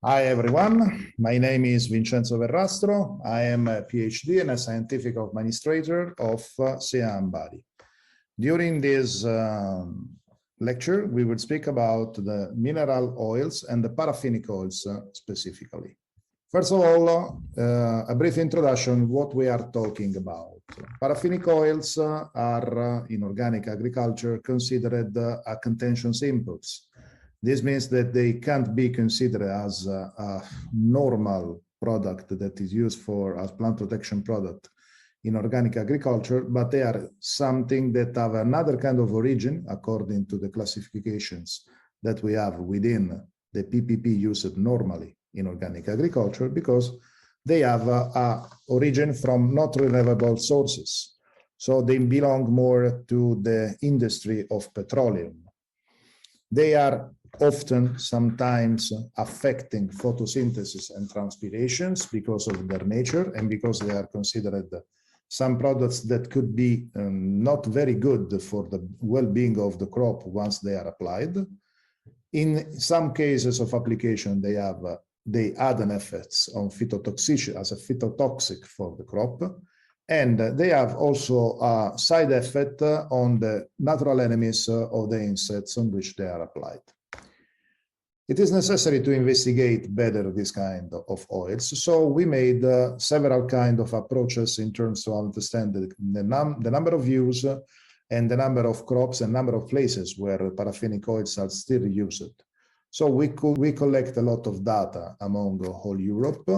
Hi everyone, my name is Vinzenzo Verrastro. I am a PhD and a scientific administrator of CIHEAM-IAMB. During this lecture, we will speak about the mineral oils and the paraffinic oils specifically. First of all, a brief introduction what we are talking about. Paraffinic oils are in organic agriculture considered contention inputs. This means that they can't be considered as a normal product that is used as plant protection product in organic agriculture, but they are something that have another kind of origin according to the classifications that we have within the PPP used normally in organic agriculture, because they have a origin from not renewable sources. So they belong more to the industry of petroleum. They are often sometimes affecting photosynthesis and transpirations because of their nature and because they are considered some products that could be not very good for the well-being of the crop once they are applied. In some cases of application, they add an effect on phytotoxicity as a phytotoxic for the crop. And they have also a side effect on the natural enemies of the insects on which they are applied. It is necessary to investigate better this kind of oils. So we made several kinds of approaches in terms of understanding the number of use and the number of crops and number of places where paraffinic oils are still used. So we collect a lot of data among whole Europe.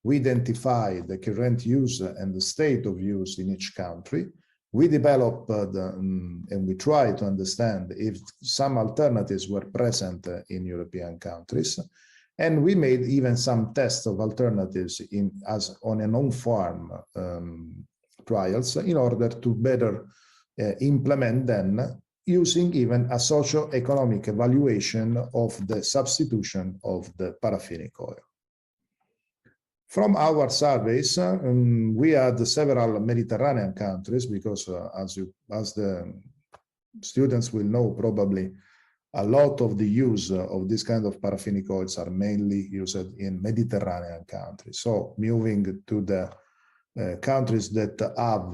We identify the current use and the state of use in each country. We developed and we try to understand if some alternatives were present in European countries. And we made even some tests of alternatives on an on-farm trials in order to better implement them using even a socio-economic evaluation of the substitution of the paraffinic oil. From our surveys, we had several Mediterranean countries because, as the students will know, probably a lot of the use of this kind of paraffinic oils are mainly used in Mediterranean countries. So moving to the countries that have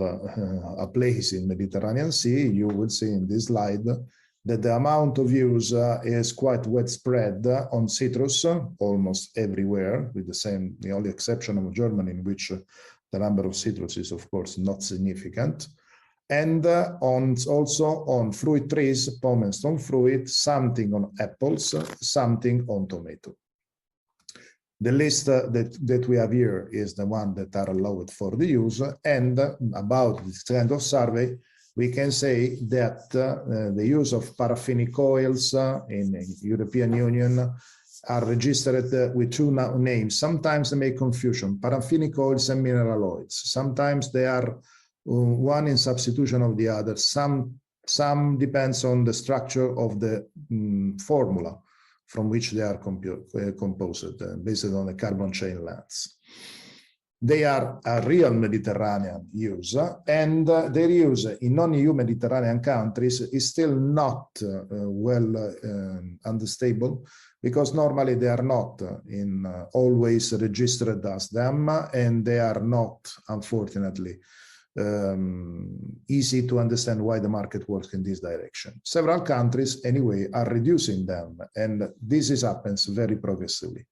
a place in Mediterranean Sea, you will see in this slide that the amount of use is quite widespread on citrus, almost everywhere, with the only exception of Germany, in which the number of citrus is, of course, not significant. And also on fruit trees, palm and stone fruit, something on apples, something on tomato. The list that we have here is the one that are allowed for the use, and about this kind of survey, we can say that the use of paraffinic oils in the European Union are registered with two names. Sometimes they make confusion, paraffinic oils and mineral oils. Sometimes they are one in substitution of the other. Some depends on the structure of the formula from which they are composed, based on the carbon chain lengths. They are a real Mediterranean use, and their use in non-EU Mediterranean countries is still not well unstable, because normally they are not always registered as them, and they are not, unfortunately, easy to understand why the market works in this direction. Several countries, anyway, are reducing them, and this happens very progressively.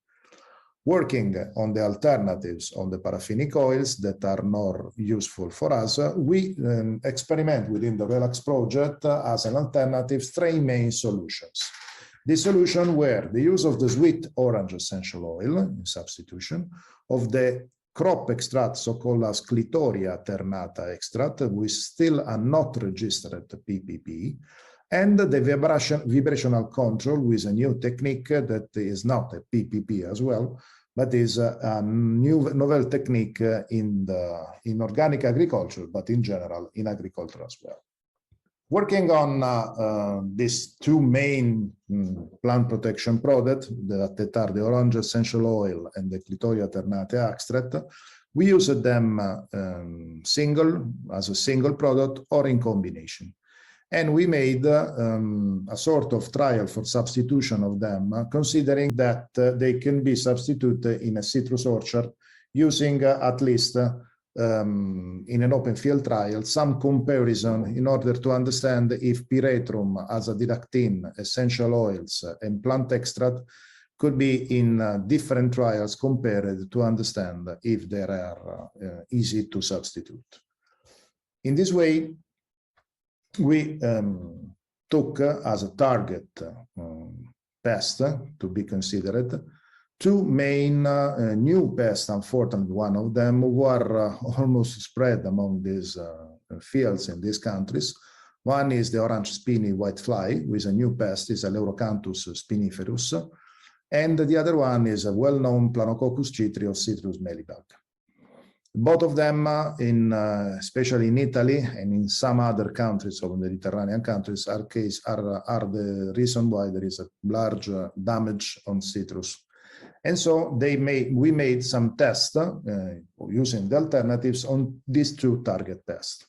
Working on the alternatives on the paraffinic oils that are more useful for us, we experiment within the Relax project as an alternative three main solutions. The solution were the use of the sweet orange essential oil in substitution of the crop extract, so-called as Clitoria ternata extract, which still are not registered PPP, and the vibrational control with a new technique that is not a PPP as well, but is a novel technique in organic agriculture, but in general in agriculture as well. Working on these two main plant protection products, that are the orange essential oil and the Clitoria ternata extract, we used them as a single product or in combination. And we made a sort of trial for substitution of them, considering that they can be substituted in a citrus orchard using at least in an open field trial, some comparison in order to understand if pyrethrum, azadirachtin, essential oils, and plant extract could be in different trials compared to understand if they are easy to substitute. In this way, we took as a target pest to be considered two main new pests. Unfortunately, one of them were almost spread among these fields in these countries. One is the orange spiny whitefly, which is a new pest, is a Leurocanthus spiniferus, and the other one is a well-known Planococcus citri of citrus mealybug. Both of them, especially in Italy and in some other countries of the Mediterranean countries, are the reason why there is a large damage on citrus. And so we made some tests using the alternatives on these two target pests.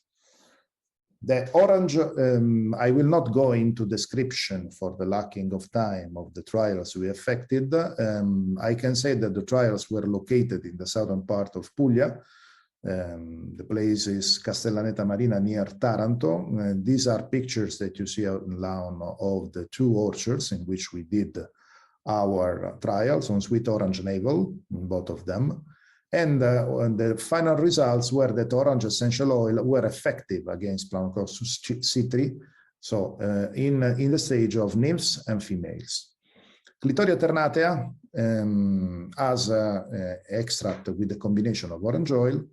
The orange, I will not go into description for the lacking of time of the trials we effected. I can say that the trials were located in the southern part of Puglia. The place is Castellaneta Marina near Taranto. These are pictures that you see out now of the two orchards in which we did our trials on sweet orange navel, both of them. And the final results were that orange essential oil were effective against Planococcus citri, so in the stage of nymphs and females. Clitoria ternatea as extract with the combination of orange oil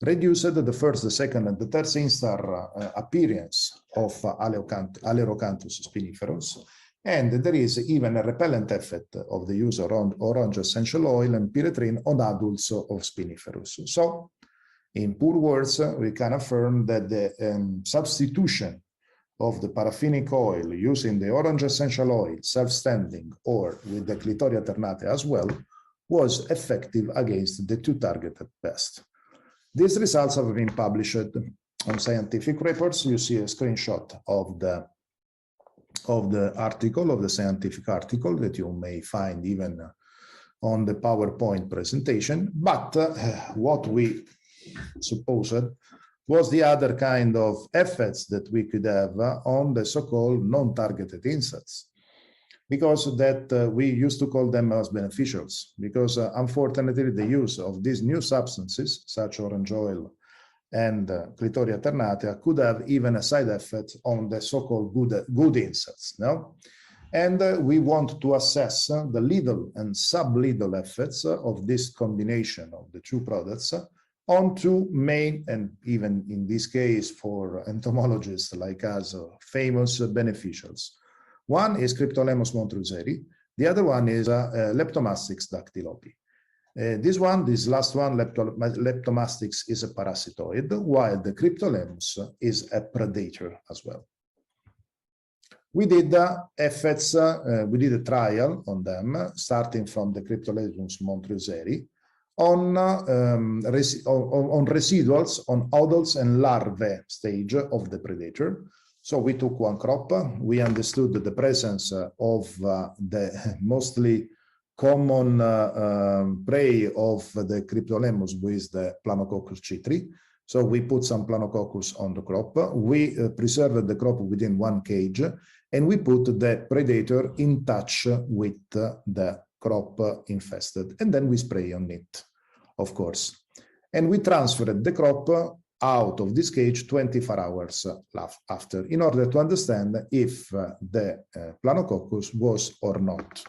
reduced the first, the second, and the third instar appearance of Alerocanthus spiniferus. And there is even a repellent effect of the use of orange essential oil and pyrethrin on adults of spiniferus. So, in poor words, we can affirm that the substitution of the paraffinic oil using the orange essential oil self-standing or with the Clitoria ternatea as well was effective against the two targeted pests. These results have been published on scientific reports. You see a screenshot of the article, of the scientific article that you may find even on the PowerPoint presentation. But what we supposed was the other kind of effects that we could have on the so-called non-targeted insects, because that we used to call them as beneficials, because unfortunately the use of these new substances, such orange oil and Clitoria ternatea, could have even a side effect on the so-called good insects. No? And we want to assess the lethal and sublethal effects of this combination of the two products on two main, and even in this case for entomologists like us, famous beneficials. One is Cryptolemus montruseri, the other one is Leptomastix dactylopi. This last one, Leptomastix, is a parasitoid, while the Cryptolemus is a predator as well. We did effects, we did a trial on them, starting from the Cryptolemus montruseri, on residuals, on adults and larvae stage of the predator. So we took one crop, we understood the presence of the mostly common prey of the Cryptolemus with the Planococcus citri. So we put some Planococcus on the crop, we preserved the crop within one cage, and we put the predator in touch with the crop infested, and then we spray on it, of course. And we transferred the crop out of this cage 24 hours after, in order to understand if the Planococcus was or not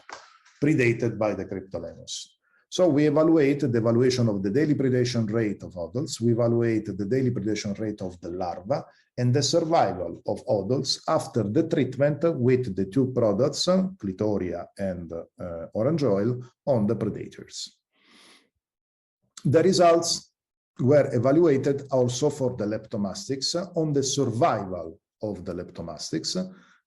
predated by the Cryptolemus. So we evaluate the evaluation of the daily predation rate of adults, we evaluate the daily predation rate of the larva, and the survival of adults after the treatment with the two products, Clitoria and orange oil, on the predators. The results were evaluated also for the Leptomastix on the survival of the Leptomastix,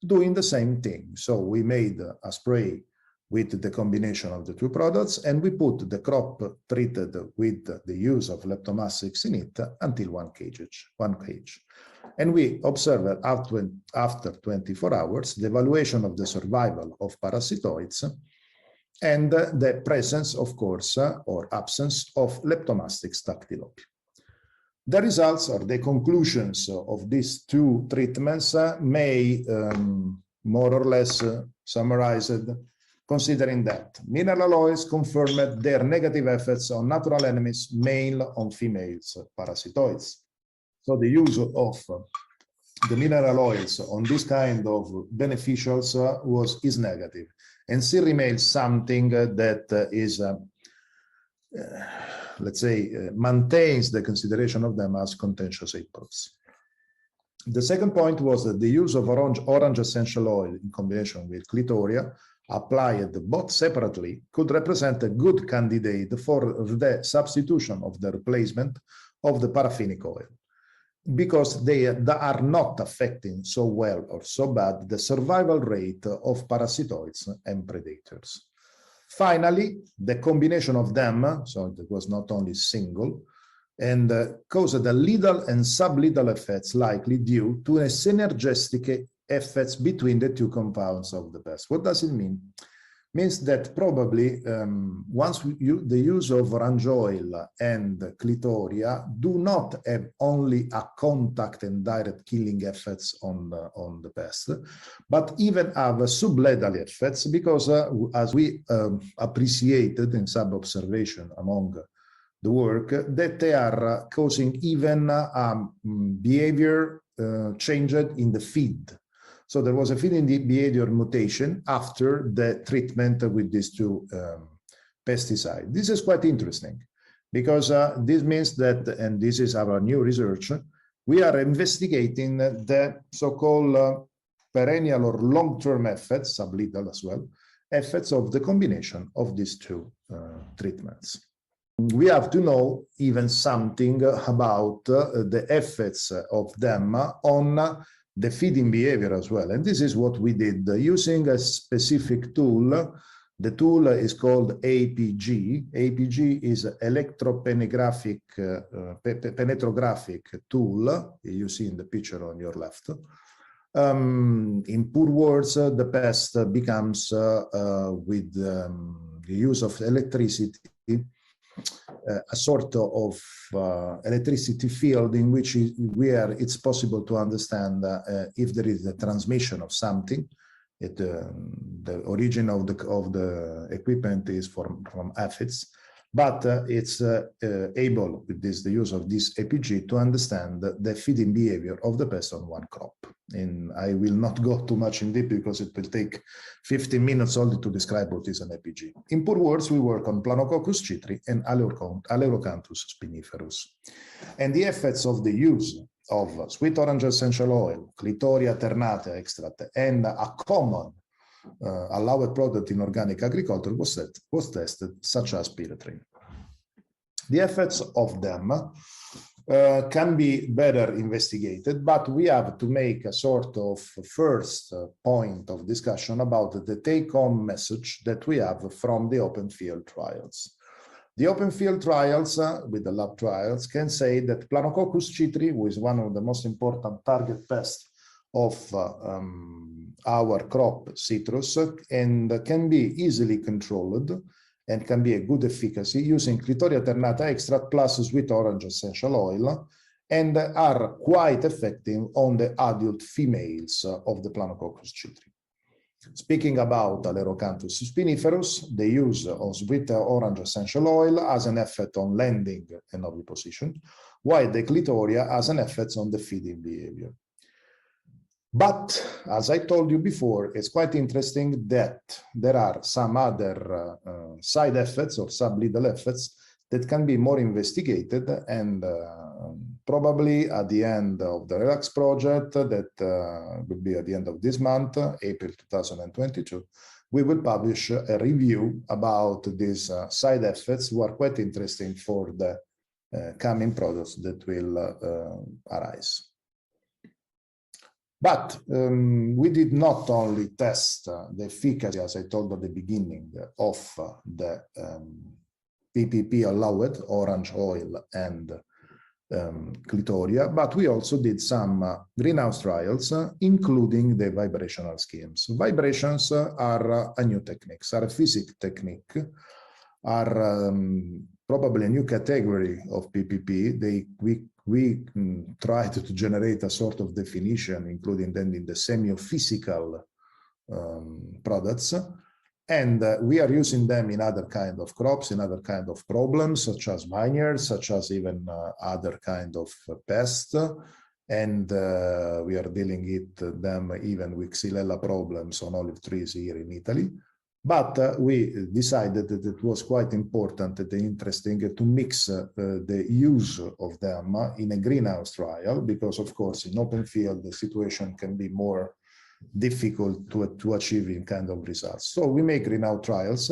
doing the same thing. So we made a spray with the combination of the two products, and we put the crop treated with the use of Leptomastix in it until one cage. And we observed after 24 hours the evaluation of the survival of parasitoids and the presence, of course, or absence of leptomastic staphylococcus. The results or the conclusions of these two treatments may more or less summarized, considering that mineral oils confirmed their negative effects on natural enemies, male on females parasitoids. So the use of the mineral oils on this kind of beneficials is negative, and still remains something that is, let's say, maintains the consideration of them as contentious approaches. The second point was that the use of orange essential oil in combination with clitoria applied both separately could represent a good candidate for the substitution of the replacement of the paraffinic oil, because they are not affecting so well or so bad the survival rate of parasitoids and predators. Finally, the combination of them, so it was not only single, and caused a lethal and sublethal effects likely due to a synergistic effects between the two compounds of the pest. What does it mean? Means that probably once the use of orange oil and clitoria do not have only a contact and direct killing effects on the pest, but even have sublethal effects, because as we appreciated in some observation among the work, that they are causing even behavior change in the feed. So there was a feeding behavior mutation after the treatment with these two pesticides. This is quite interesting, because this means that, and this is our new research, we are investigating the so-called perennial or long-term effects, sublethal as well, effects of the combination of these two treatments. We have to know even something about the effects of them on the feeding behavior as well. And this is what we did using a specific tool. The tool is called APG. APG is electropenetrographic tool you see in the picture on your left. In poor words, the pest becomes, with the use of electricity, a sort of electricity field in which where it's possible to understand if there is a transmission of something. The origin of the equipment is from aphids, but it's able, with the use of this APG, to understand the feeding behavior of the pest on one crop. And I will not go too much in deep, because it will take 15 minutes only to describe what is an APG. In poor words, we work on Planococcus citri and Aleurocantus spiniferus. And the effects of the use of sweet orange essential oil, Clitoria ternata extract, and a common allowed product in organic agriculture was tested, such as pyrethrin. The effects of them can be better investigated, but we have to make a sort of first point of discussion about the take-home message that we have from the open field trials. The open field trials with the lab trials can say that Planococcus citri, who is one of the most important target pests of our crop citrus, and can be easily controlled and can be a good efficacy using Clitoria ternata extract plus sweet orange essential oil, and are quite effective on the adult females of the Planococcus citri. Speaking about Aleurocantus spiniferus, the use of sweet orange essential oil has an effect on landing and oviposition, while the Clitoria has an effect on the feeding behavior. But, as I told you before, it's quite interesting that there are some other side effects or sublethal effects that can be more investigated, and probably at the end of the RELAX project, that will be at the end of this month, April 2022, we will publish a review about these side effects, who are quite interesting for the coming products that will arise. But we did not only test the efficacy, as I told at the beginning, of the PPP allowed, orange oil and clitoria, but we also did some greenhouse trials, including the vibrational schemes. Vibrations are a new technique, are a physics technique, are probably a new category of PPP. We tried to generate a sort of definition, including then in the semi-physical products. And we are using them in other kind of crops, in other kind of problems, such as vineyards, such as even other kind of pests. And we are dealing them even with xylella problems on olive trees here in Italy. But we decided that it was quite important and interesting to mix the use of them in a greenhouse trial, because of course in open field the situation can be more difficult to achieve in kind of results. So we make greenhouse trials.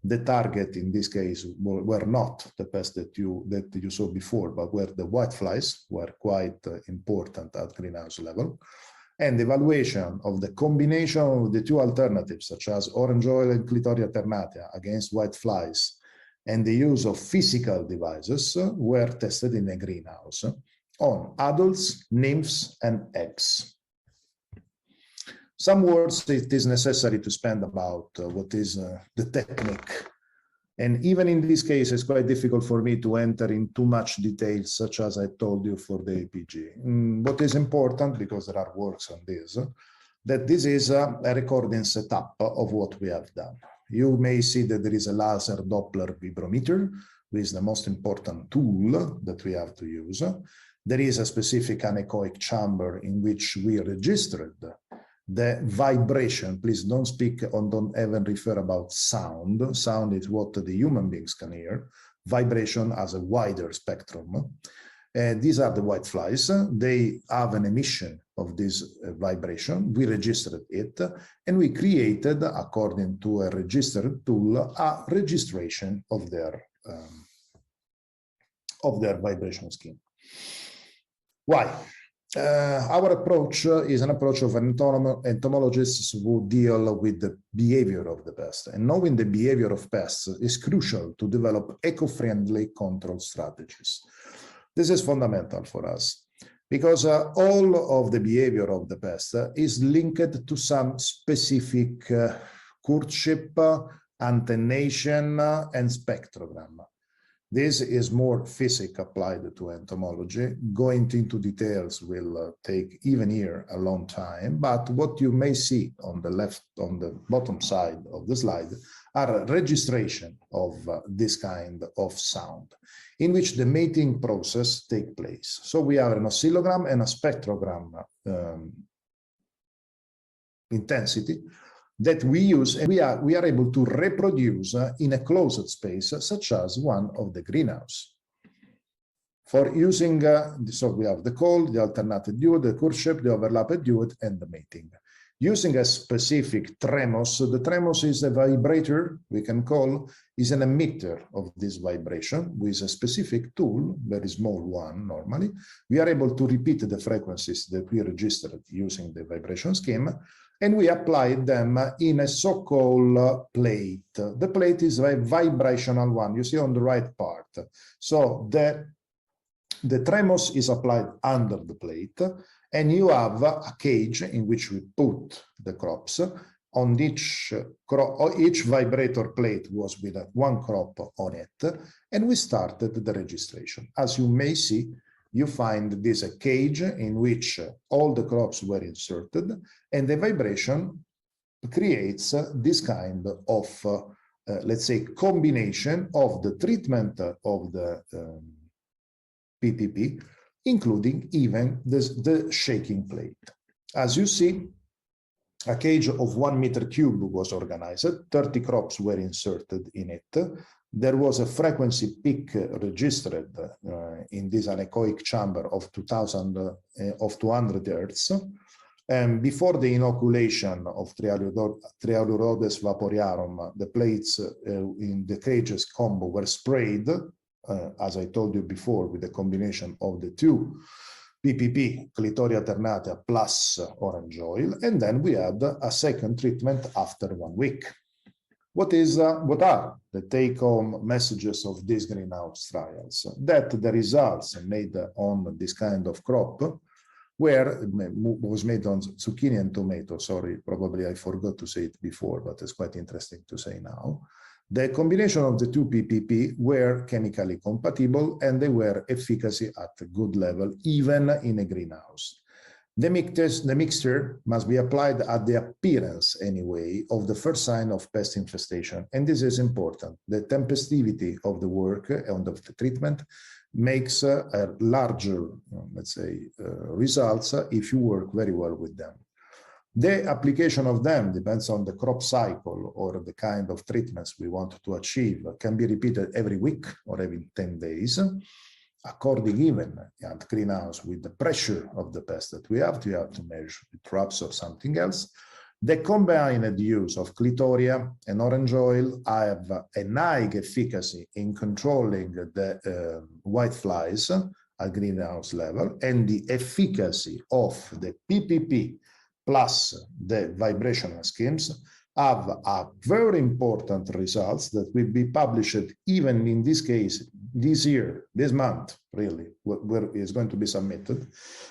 The target in this case were not the pests that you saw before, but were the whiteflies, were quite important at greenhouse level. And evaluation of the combination of the two alternatives, such as orange oil and Clitoria ternata against whiteflies, and the use of physical devices were tested in a greenhouse on adults, nymphs, and eggs. Some words it is necessary to spend about what is the technique. And even in this case, it's quite difficult for me to enter in too much details, such as I told you for the APG. What is important, because there are works on this, that this is a recording setup of what we have done. You may see that there is a laser Doppler vibrometer, which is the most important tool that we have to use. There is a specific anechoic chamber in which we registered the vibration. Please don't speak or don't even refer about sound. Sound is what the human beings can hear. Vibration has a wider spectrum. These are the whiteflies. They have an emission of this vibration. We registered it, and we created, according to a registered tool, a registration of their vibration scheme. Why? Our approach is an approach of entomologists who deal with the behavior of the pest. And knowing the behavior of pests is crucial to develop eco-friendly control strategies. This is fundamental for us, because all of the behavior of the pest is linked to some specific courtship, antennation, and spectrogram. This is more physics applied to entomology. Going into details will take even here a long time, but what you may see on the bottom side of the slide are a registration of this kind of sound, in which the mating process takes place. So we have an oscillogram and a spectrogram intensity that we use, and we are able to reproduce in a closed space, such as one of the greenhouse. For using, so we have the call, the alternated duet, the courtship, the overlapped duet, and the mating. Using a specific tremos, the tremos is a vibrator, we can call, is an emitter of this vibration with a specific tool, very small one normally. We are able to repeat the frequencies that we registered using the vibration scheme, and we applied them in a so-called plate. The plate is a vibrational one, you see on the right part. So the tremos is applied under the plate, and you have a cage in which we put the crops. On each vibrator plate was with one crop on it, and we started the registration. As you may see, you find this a cage in which all the crops were inserted, and the vibration creates this kind of, let's say, combination of the treatment of the PPP, including even the shaking plate. As you see, a cage of 1 meter cube was organized, 30 crops were inserted in it. There was a frequency peak registered in this anechoic chamber of 200 Hertz. And before the inoculation of Trialurodes vaporiarum, the plates in the cages combo were sprayed, as I told you before, with a combination of the two PPP, Clitoria ternata plus orange oil, and then we had a second treatment after 1 week. What are the take-home messages of these greenhouse trials? That the results made on this kind of crop was made on zucchini and tomato. Sorry, probably I forgot to say it before, but it's quite interesting to say now. The combination of the two PPP were chemically compatible and they were efficacy at a good level, even in a greenhouse. The mixture must be applied at the appearance, anyway, of the first sign of pest infestation. And this is important. The tempestivity of the work and of the treatment makes a larger, let's say, results if you work very well with them. The application of them depends on the crop cycle or the kind of treatments we want to achieve. Can be repeated every week or every 10 days. According even at greenhouse with the pressure of the pest that we have to measure with traps or something else. The combined use of clitoria and orange oil have a high efficacy in controlling the white flies at greenhouse level, and the efficacy of the PPP plus the vibrational schemes have a very important results that will be published even in this case this year, this month, really, where is going to be submitted,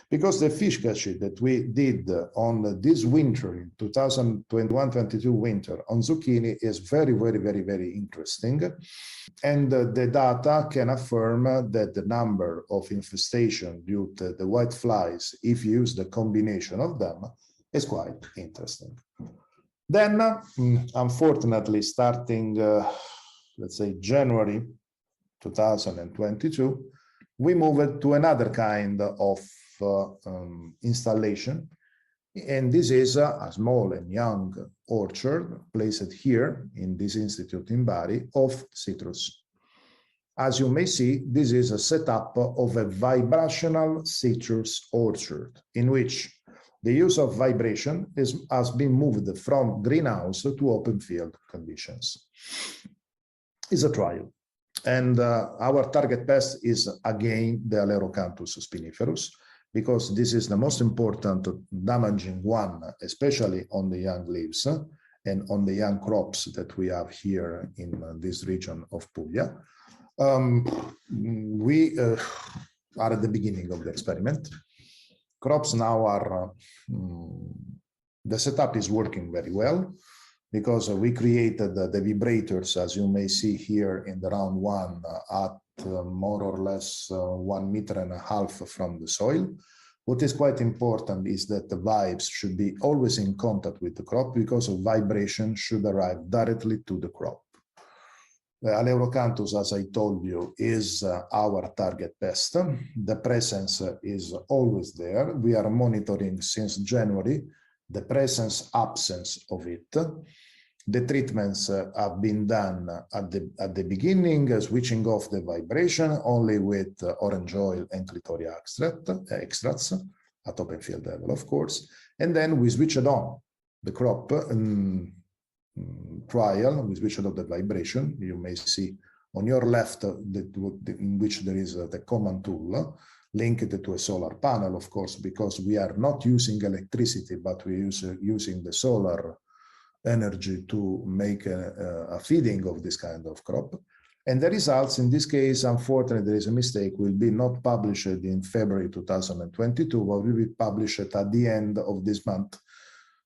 because the efficacy that we did on this winter in 2021-22 winter on zucchini is very, very, very, very interesting. And the data can affirm that the number of infestation due to the white flies, if you use the combination of them, is quite interesting. Then, unfortunately, starting, let's say, January 2022, we moved to another kind of installation. And this is a small and young orchard placed here in this institute in Bari of citrus. As you may see, this is a setup of a vibrational citrus orchard in which the use of vibration has been moved from greenhouse to open field conditions. It's a trial. And our target pest is, again, the Alerocanthus spiniferus, because this is the most important damaging one, especially on the young leaves and on the young crops that we have here in this region of Puglia. We are at the beginning of the experiment. Crops now are, the setup is working very well because we created the vibrators, as you may see here in the round one, at more or less 1.5 meters from the soil. What is quite important is that the vibes should be always in contact with the crop because of vibration should arrive directly to the crop. Alerocanthus, as I told you, is our target pest. The presence is always there. We are monitoring since January the presence, absence of it. The treatments have been done at the beginning, switching off the vibration only with orange oil and clitoria extracts at open field level, of course. And then we switched on the crop trial, we switched off the vibration. You may see on your left in which there is the command tool linked to a solar panel, of course, because we are not using electricity, but we are using the solar energy to make a feeding of this kind of crop. And the results in this case, unfortunately, there is a mistake, will be not published in February 2022, but will be published at the end of this month.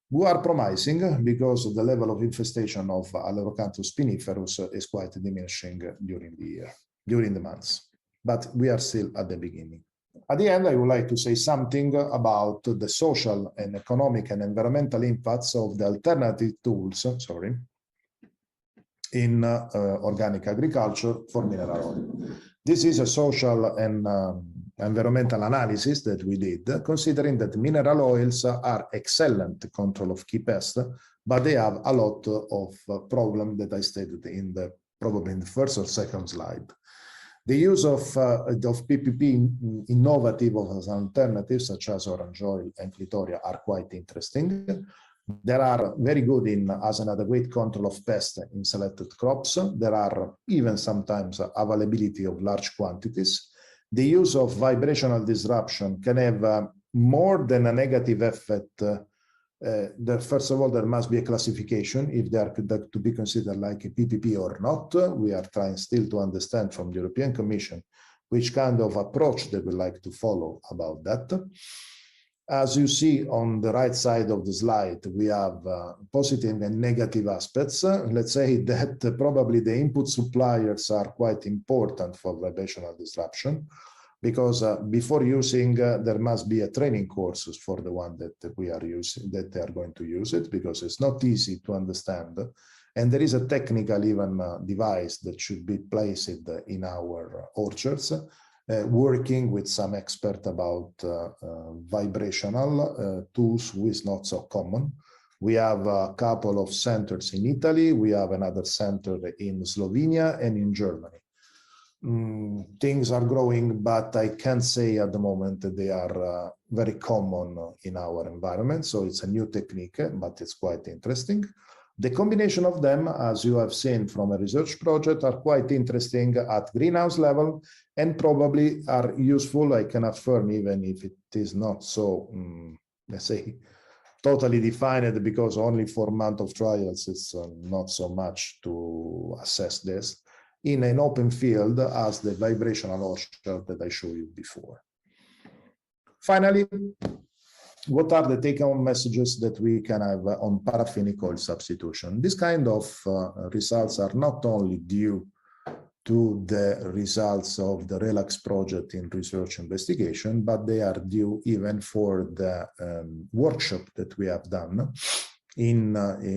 We are promising because the level of infestation of Alerocanthus spiniferus is quite diminishing during the year, during the months, but we are still at the beginning. At the end, I would like to say something about the social and economic and environmental impacts of the alternative tools, in organic agriculture for mineral oil. This is a social and environmental analysis that we did, considering that mineral oils are excellent control of key pests, but they have a lot of problems that I stated in probably in the first or second slide. The use of PPP innovative as alternatives, such as orange oil and clitoria, are quite interesting. They are very good as an adequate control of pests in selected crops. There are even sometimes availability of large quantities. The use of vibrational disruption can have more than a negative effect First of all, there must be a classification if they are to be considered like a PPP or not. We are trying still to understand from the European Commission which kind of approach they would like to follow about that. As you see on the right side of the slide, we have positive and negative aspects. Let's say that probably the input suppliers are quite important for vibrational disruption, because before using, there must be a training courses for the one that we are using, that they are going to use it, because it's not easy to understand. And there is a technical even device that should be placed in our orchards, working with some expert about vibrational tools, who is not so common. We have a couple of centers in Italy. We have another center in Slovenia and in Germany. Things are growing, but I can't say at the moment that they are very common in our environment. So it's a new technique, but it's quite interesting. The combination of them, as you have seen from a research project, are quite interesting at greenhouse level and probably are useful, I can affirm, even if it is not so, let's say, totally defined, because only 4 months of trials is not so much to assess this, in an open field as the vibrational orchard that I showed you before. Finally, what are the take-home messages that we can have on paraffinic oil substitution? This kind of results are not only due to the results of the RELAX project in research investigation, but they are due even for the workshop that we have done in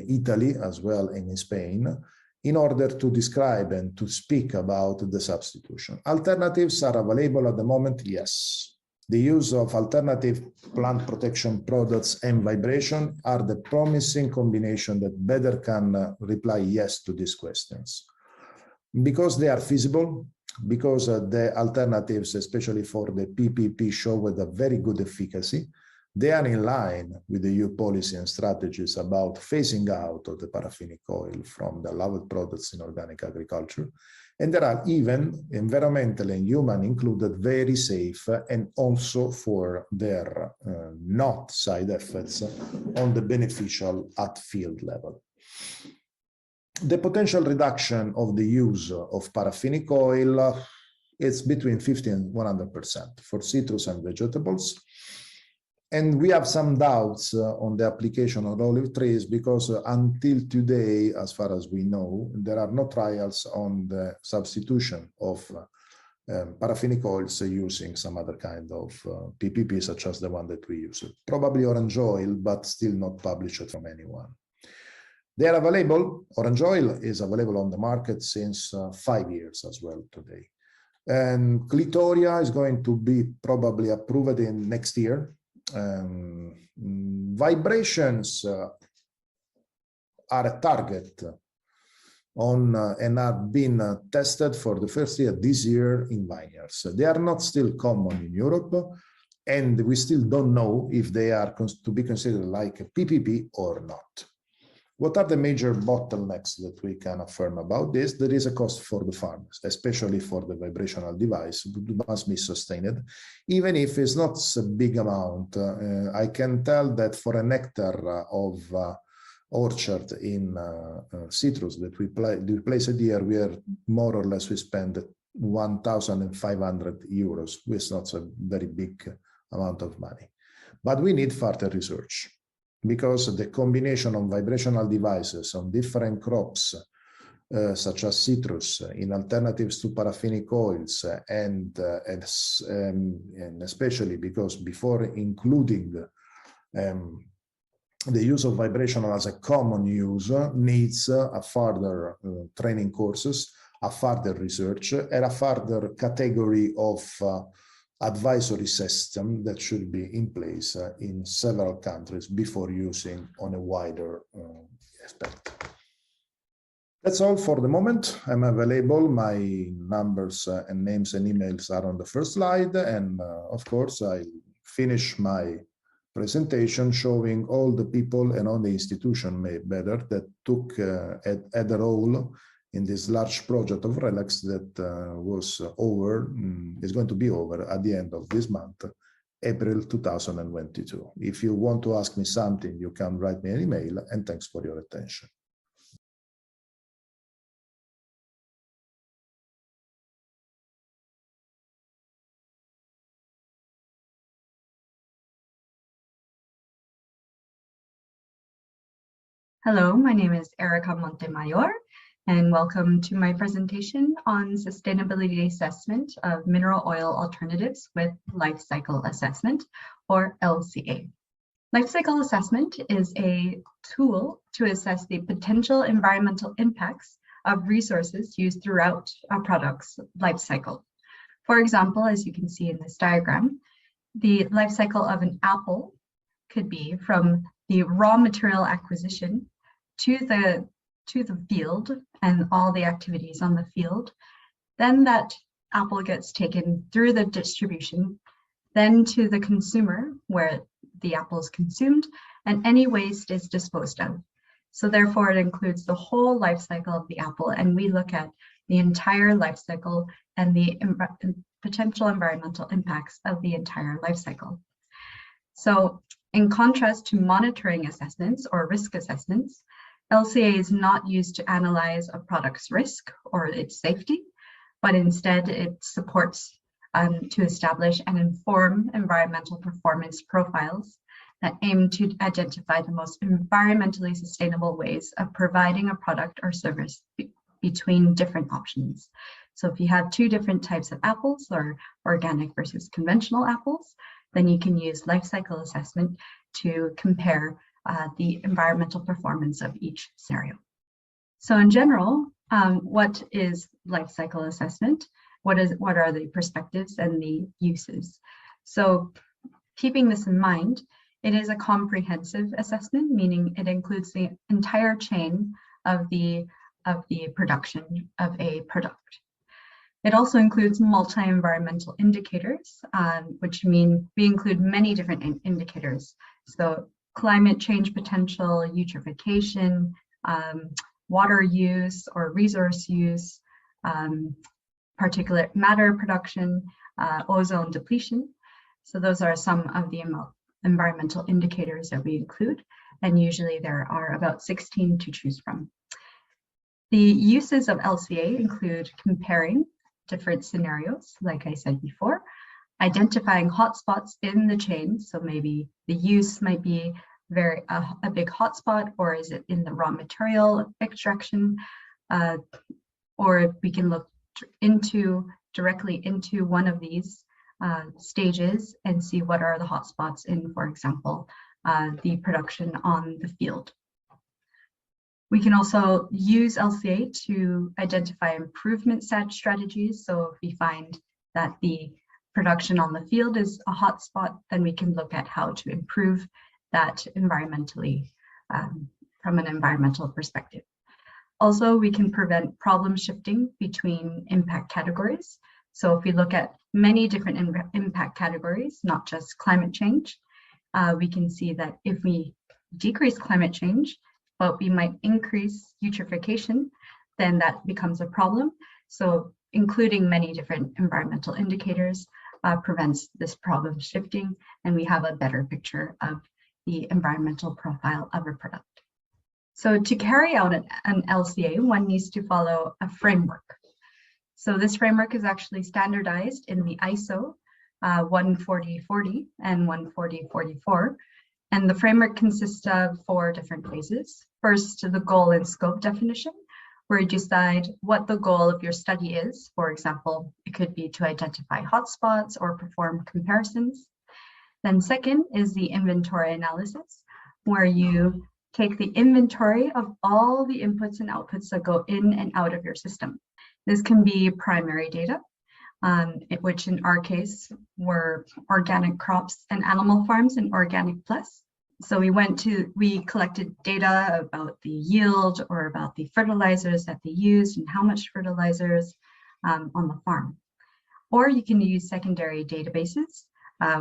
Italy as well and in Spain, in order to describe and to speak about the substitution. Alternatives are available at the moment, yes. The use of alternative plant protection products and vibration are the promising combination that better can reply yes to these questions. Because they are feasible, because the alternatives, especially for the PPP, show with a very good efficacy, they are in line with the EU policy and strategies about phasing out of the paraffinic oil from the allowed products in organic agriculture. And there are even environmental and human included very safe, and also for their not side effects on the beneficial at field level. The potential reduction of the use of paraffinic oil is between 50 and 100% for citrus and vegetables. And we have some doubts on the application of olive trees, because until today, as far as we know, there are no trials on the substitution of paraffinic oils using some other kind of PPP, such as the one that we use. Probably orange oil, but still not published from anyone. They are available. Orange oil is available on the market since 5 years as well today. And Clitoria is going to be probably approved in next year. Vibrations are a target on and have been tested for the first year this year in vineyards. They are not still common in Europe, and we still don't know if they are to be considered like a PPP or not. What are the major bottlenecks that we can affirm about this? There is a cost for the farmers, especially for the vibrational device, that must be sustained, even if it's not a big amount. I can tell that for an hectare of orchard in citrus that we place a year, we are more or less, we spend 1,500 euros, which is not a very big amount of money. But we need further research, because the combination of vibrational devices on different crops, such as citrus, in alternatives to paraffinic oils, and especially because before including the use of vibrational as a common use, needs a further training courses, a further research, and a further category of advisory system that should be in place in several countries before using on a wider aspect. That's all for the moment. I'm available. My numbers and names and emails are on the first slide. And of course, I'll finish my presentation showing all the people and all the institution better that took had a role in this large project of RELAX that was over, is going to be over at the end of this month April 2022. If you want to ask me something, you can write me an email, and thanks for your attention. Hello, my name is Erica Montemayor, and welcome to my presentation on sustainability assessment of mineral oil alternatives with life cycle assessment, or LCA. Life cycle assessment is a tool to assess the potential environmental impacts of resources used throughout a product's life cycle. For example, as you can see in this diagram, the life cycle of an apple could be from the raw material acquisition to the field and all the activities on the field. Then that apple gets taken through the distribution, then to the consumer where the apple is consumed and any waste is disposed of. So therefore it includes the whole life cycle of the apple, and we look at the entire life cycle and the potential environmental impacts of the entire life cycle. So in contrast to monitoring assessments or risk assessments, LCA is not used to analyze a product's risk or its safety, but instead it supports to establish and inform environmental performance profiles that aim to identify the most environmentally sustainable ways of providing a product or service between different options. So if you have two different types of apples, or organic versus conventional apples, then you can use life cycle assessment to compare the environmental performance of each scenario. So in general, what is life cycle assessment? What are the perspectives and the uses? So keeping this in mind, it is a comprehensive assessment, meaning it includes the entire chain of the production of a product. It also includes multi-environmental indicators, which mean we include many different indicators. So climate change potential, eutrophication, water use or resource use, particulate matter production, ozone depletion. So those are some of the environmental indicators that we include, and usually there are about 16 to choose from. The uses of LCA include comparing different scenarios, like I said before, identifying hotspots in the chain. So maybe the use might be a big hotspot, or is it in the raw material extraction? Or we can look directly into one of these stages and see what are the hotspots in, for example, the production on the field. We can also use LCA to identify improvement strategies. So if we find that the production on the field is a hotspot, then we can look at how to improve that environmentally, from an environmental perspective. Also, we can prevent problem shifting between impact categories. So if we look at many different impact categories, not just climate change, we can see that if we decrease climate change, but we might increase eutrophication, then that becomes a problem. So including many different environmental indicators prevents this problem shifting, and we have a better picture of the environmental profile of a product. So to carry out an LCA, one needs to follow a framework. So this framework is actually standardized in the ISO 14040 and 14044. And the framework consists of 4 different phases. First, the goal and scope definition, where you decide what the goal of your study is. For example, it could be to identify hotspots or perform comparisons. Then second is the inventory analysis, where you take the inventory of all the inputs and outputs that go in and out of your system. This can be primary data, which in our case were organic crops and animal farms and organic plus. So we collected data about the yield or about the fertilizers that they used and how much fertilizers on the farm. Or you can use secondary databases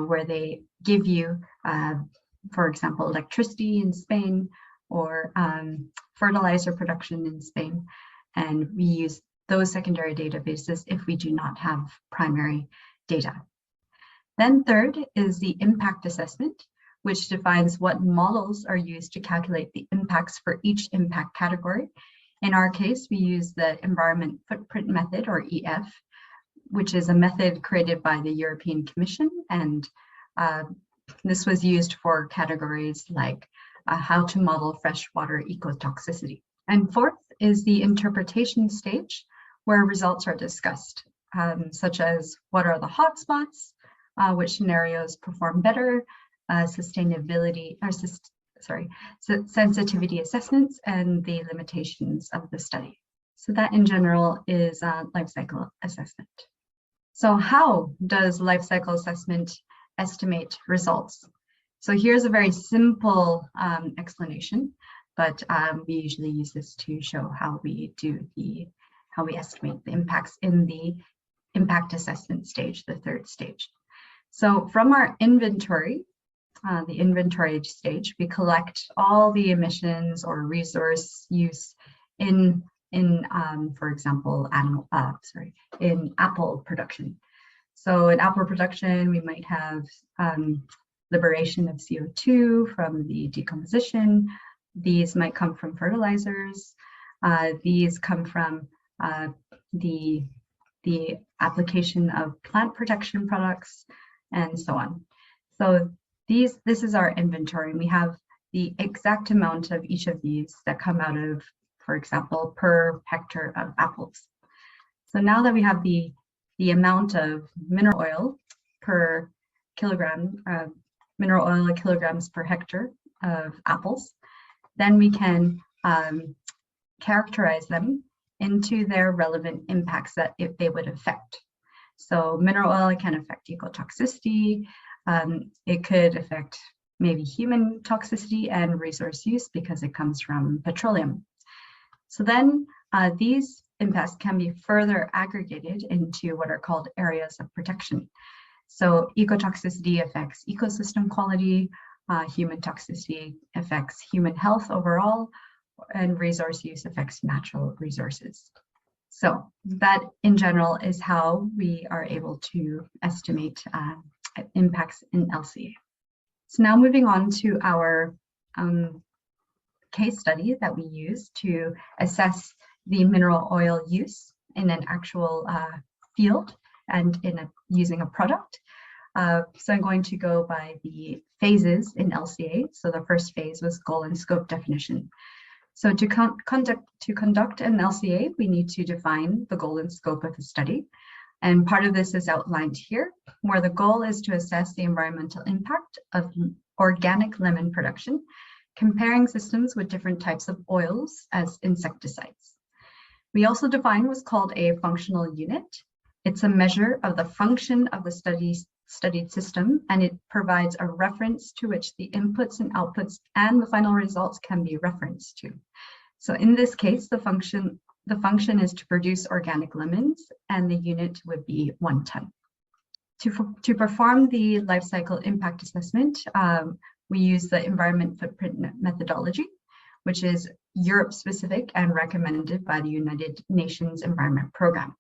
where they give you, for example, electricity in Spain or fertilizer production in Spain. And we use those secondary databases if we do not have primary data. Then third is the impact assessment, which defines what models are used to calculate the impacts for each impact category. In our case, we use the environment footprint method, or EF, which is a method created by the European Commission, and this was used for categories like how to model freshwater ecotoxicity. And fourth is the interpretation stage, where results are discussed, such as what are the hotspots, which scenarios perform better, sustainability, or sensitivity assessments, and the limitations of the study. So that in general is life cycle assessment. So how does life cycle assessment estimate results? So here's a very simple explanation, but we usually use this to show how we estimate the impacts in the impact assessment stage, the third stage. So from our inventory, the inventory stage, we collect all the emissions or resource use in for example, in apple production. So in apple production, we might have liberation of CO2 from the decomposition. These might come from fertilizers. These come from the application of plant protection products, and so on. So this is our inventory. We have the exact amount of each of these that come out of, for example, per hectare of apples. So now that we have the amount of mineral oil per kilogram, mineral oil kilograms per hectare of apples, then we can characterize them into their relevant impacts that they would affect. So mineral oil can affect ecotoxicity. It could affect maybe human toxicity and resource use because it comes from petroleum. So then these impacts can be further aggregated into what are called areas of protection. So ecotoxicity affects ecosystem quality, human toxicity affects human health overall, and resource use affects natural resources. So that in general is how we are able to estimate impacts in LCA. So now moving on to our case study that we use to assess the mineral oil use in an actual field and using a product. So I'm going to go by the phases in LCA. So the first phase was goal and scope definition. So to conduct an LCA, we need to define the goal and scope of the study. And part of this is outlined here, where the goal is to assess the environmental impact of organic lemon production, comparing systems with different types of oils as insecticides. We also define what's called a functional unit. It's a measure of the function of the studied system, and it provides a reference to which the inputs and outputs and the final results can be referenced to. So in this case, the function is to produce organic lemons, and the unit would be 1 ton. To perform the life cycle impact assessment, we use the environment footprint methodology, which is Europe-specific and recommended by the United Nations Environment Programme.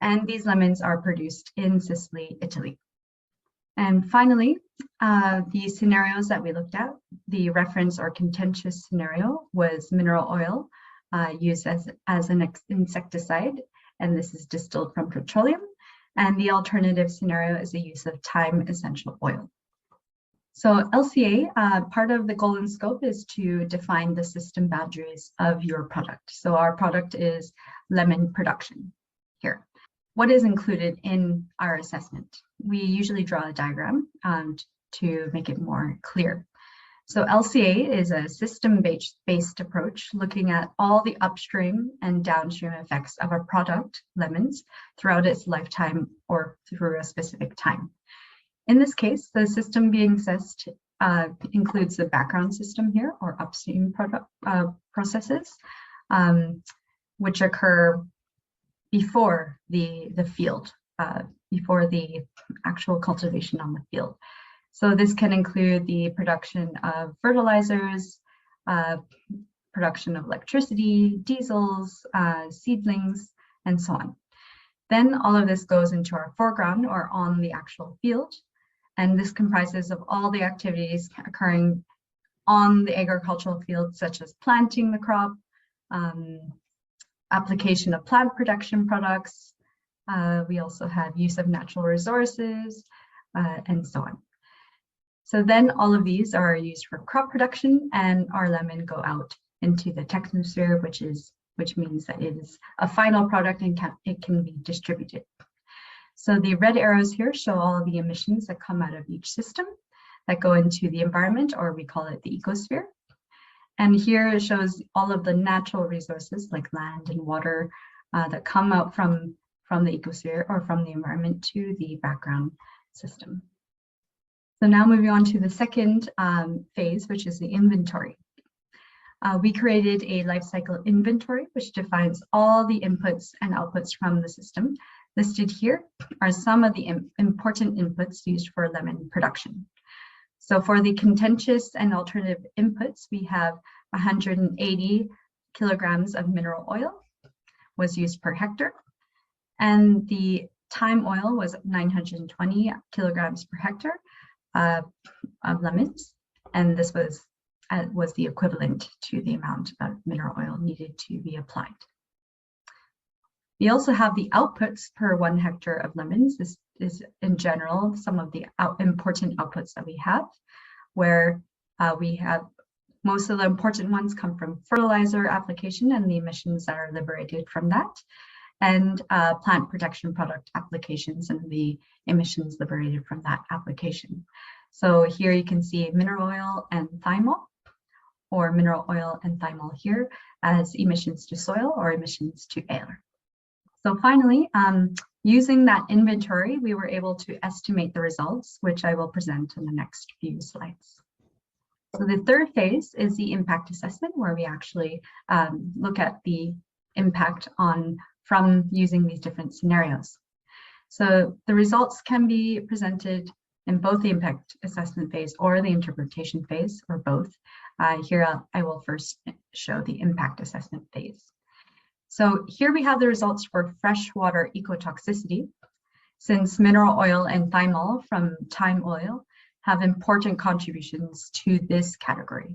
And these lemons are produced in Sicily, Italy. And finally, the scenarios that we looked at, the reference or contentious scenario was mineral oil used as an insecticide, and this is distilled from petroleum. And the alternative scenario is the use of thyme essential oil. So LCA, part of the goal and scope is to define the system boundaries of your product. So our product is lemon production here. What is included in our assessment? We usually draw a diagram to make it more clear. So LCA is a system-based approach looking at all the upstream and downstream effects of a product, lemons, throughout its lifetime or through a specific time. In this case, the system being assessed includes the background system here, or upstream processes, which occur before the field, before the actual cultivation on the field. So this can include the production of fertilizers, production of electricity, diesels, seedlings, and so on. Then all of this goes into our foreground or on the actual field, And this comprises of all the activities occurring on the agricultural field, such as planting the crop, application of plant protection products. We also have use of natural resources, and so on. So then all of these are used for crop production, and our lemon go out into the technosphere, which means that it is a final product and it can be distributed. So the red arrows here show all of the emissions that come out of each system that go into the environment, or we call it the ecosphere. And here it shows all of the natural resources like land and water that come out from the ecosphere or from the environment to the background system. So now moving on to the second phase, which is the inventory. We created a life cycle inventory, which defines all the inputs and outputs from the system. Listed here are some of the important inputs used for lemon production. So for the contentious and alternative inputs, we have 180 kilograms of mineral oil was used per hectare, and the thyme oil was 920 kilograms per hectare of lemons, and this was the equivalent to the amount of mineral oil needed to be applied. We also have the outputs per 1 hectare of lemons. This is in general some of the important outputs that we have, where we have most of the important ones come from fertilizer application and the emissions that are liberated from that, and plant protection product applications and the emissions liberated from that application. So here you can see mineral oil and thymol, or mineral oil and thymol here as emissions to soil or emissions to air. So finally, using that inventory, we were able to estimate the results, which I will present in the next few slides. So the third phase is the impact assessment, where we actually look at the impact from using these different scenarios. So the results can be presented in both the impact assessment phase or the interpretation phase, or both. Here I will first show the impact assessment phase. So here we have the results for freshwater ecotoxicity, since mineral oil and thymol from thyme oil have important contributions to this category.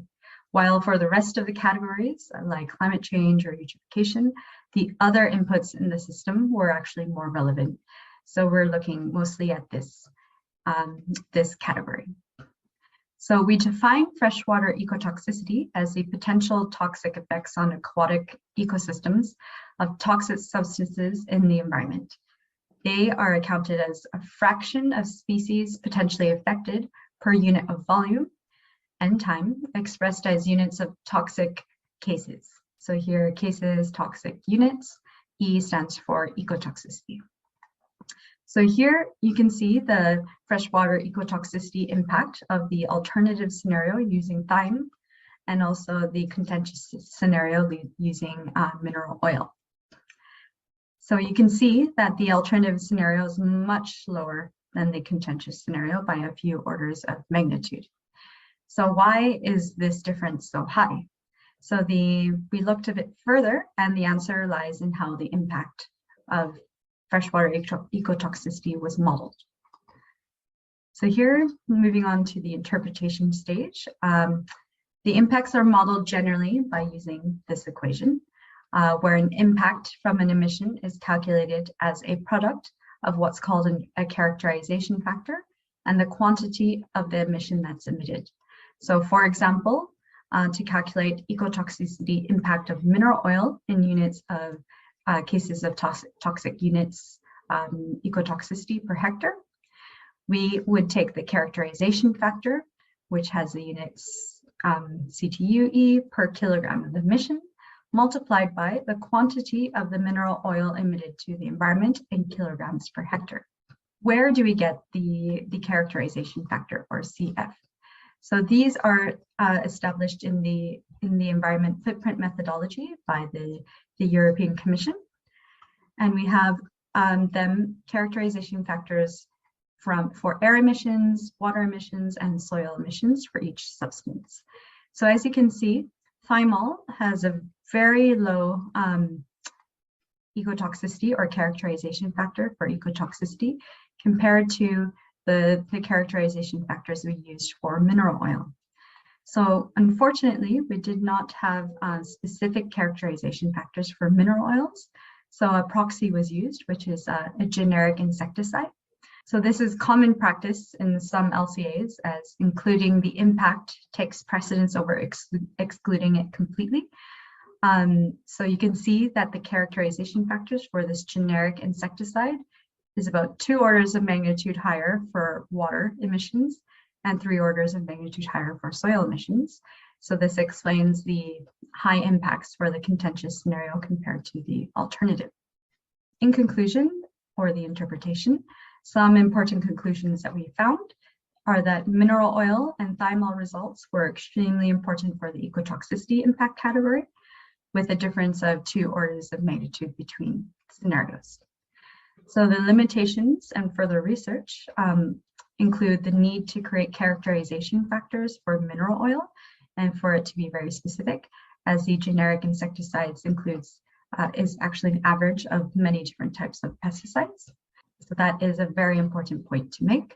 While for the rest of the categories, like climate change or eutrophication, the other inputs in the system were actually more relevant. So we're looking mostly at this category. So we define freshwater ecotoxicity as the potential toxic effects on aquatic ecosystems of toxic substances in the environment. They are accounted as a fraction of species potentially affected per unit of volume and time, expressed as units of toxic cases. So here, cases, toxic units, E stands for ecotoxicity. So here you can see the freshwater ecotoxicity impact of the alternative scenario using thyme, and also the contentious scenario using mineral oil. So you can see that the alternative scenario is much lower than the contentious scenario by a few orders of magnitude. So why is this difference so high? So we looked a bit further, and the answer lies in how the impact of freshwater ecotoxicity was modeled. So here, moving on to the interpretation stage, the impacts are modeled generally by using this equation, where an impact from an emission is calculated as a product of what's called a characterization factor and the quantity of the emission that's emitted. So for example, to calculate ecotoxicity impact of mineral oil in units of cases of toxic units ecotoxicity per hectare, we would take the characterization factor, which has the units CTUE per kilogram of emission, multiplied by the quantity of the mineral oil emitted to the environment in kilograms per hectare. Where do we get the characterization factor, or CF? So these are established in the environment footprint methodology by the European Commission, and we have them characterization factors for air emissions, water emissions, and soil emissions for each substance. So as you can see, thymol has a very low ecotoxicity or characterization factor for ecotoxicity compared to the characterization factors we used for mineral oil. So unfortunately, we did not have specific characterization factors for mineral oils. So a proxy was used, which is a generic insecticide. So this is common practice in some LCAs, as including the impact takes precedence over excluding it completely. So you can see that the characterization factors for this generic insecticide is about 2 orders of magnitude higher for water emissions and 3 orders of magnitude higher for soil emissions. So this explains the high impacts for the contentious scenario compared to the alternative. In conclusion, or the interpretation, some important conclusions that we found are that mineral oil and thymol results were extremely important for the ecotoxicity impact category, with a difference of 2 orders of magnitude between scenarios. So the limitations and further research include the need to create characterization factors for mineral oil and for it to be very specific, as the generic insecticides is actually an average of many different types of pesticides. So that is a very important point to make,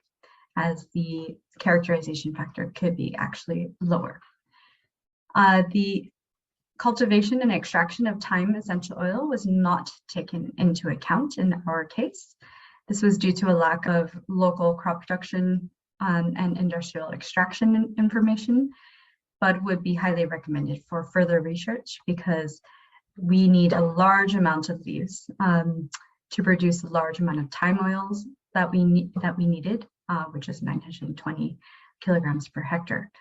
as the characterization factor could be actually lower. The cultivation and extraction of thyme essential oil was not taken into account in our case. This was due to a lack of local crop production and industrial extraction information, but would be highly recommended for further research because we need a large amount of leaves to produce a large amount of thyme oils that we needed, which is 920 kilograms per hectare.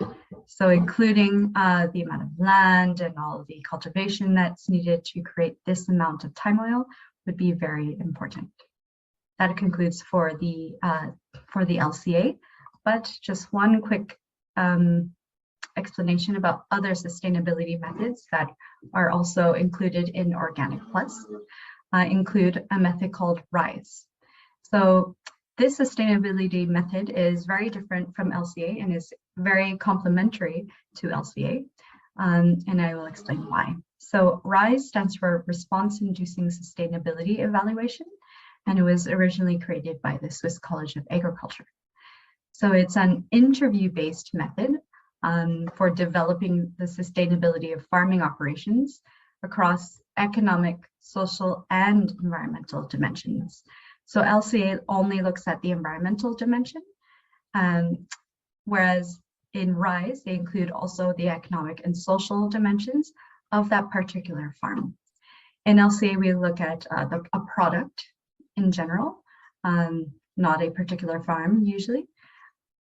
So including the amount of land and all of the cultivation that's needed to create this amount of thyme oil would be very important. That concludes for the LCA, but just one quick explanation about other sustainability methods that are also included in Organic Plus include a method called RISE. So this sustainability method is very different from LCA and is very complementary to LCA, and I will explain why. So RISE stands for Response-Inducing Sustainability Evaluation, and it was originally created by the Swiss College of Agriculture. So it's an interview-based method for developing the sustainability of farming operations across economic, social, and environmental dimensions. So LCA only looks at the environmental dimension, whereas in RISE, they include also the economic and social dimensions of that particular farm. In LCA, we look at a product in general, not a particular farm usually,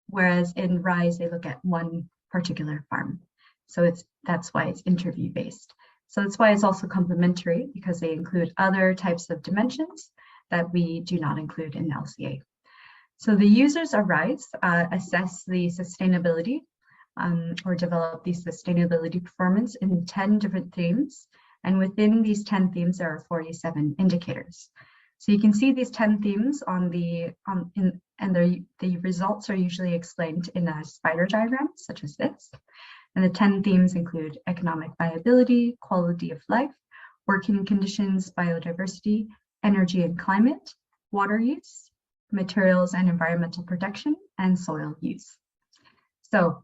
whereas in RISE, they look at one particular farm. So that's why it's interview-based. So that's why it's also complementary, because they include other types of dimensions that we do not include in LCA. So the users of RISE assess the sustainability or develop the sustainability performance in 10 different themes. And within these 10 themes, there are 47 indicators. So you can see these 10 themes on the results are usually explained in a spider diagram, such as this. And the 10 themes include economic viability, quality of life, working conditions, biodiversity, energy and climate, water use, materials and environmental protection, and soil use. So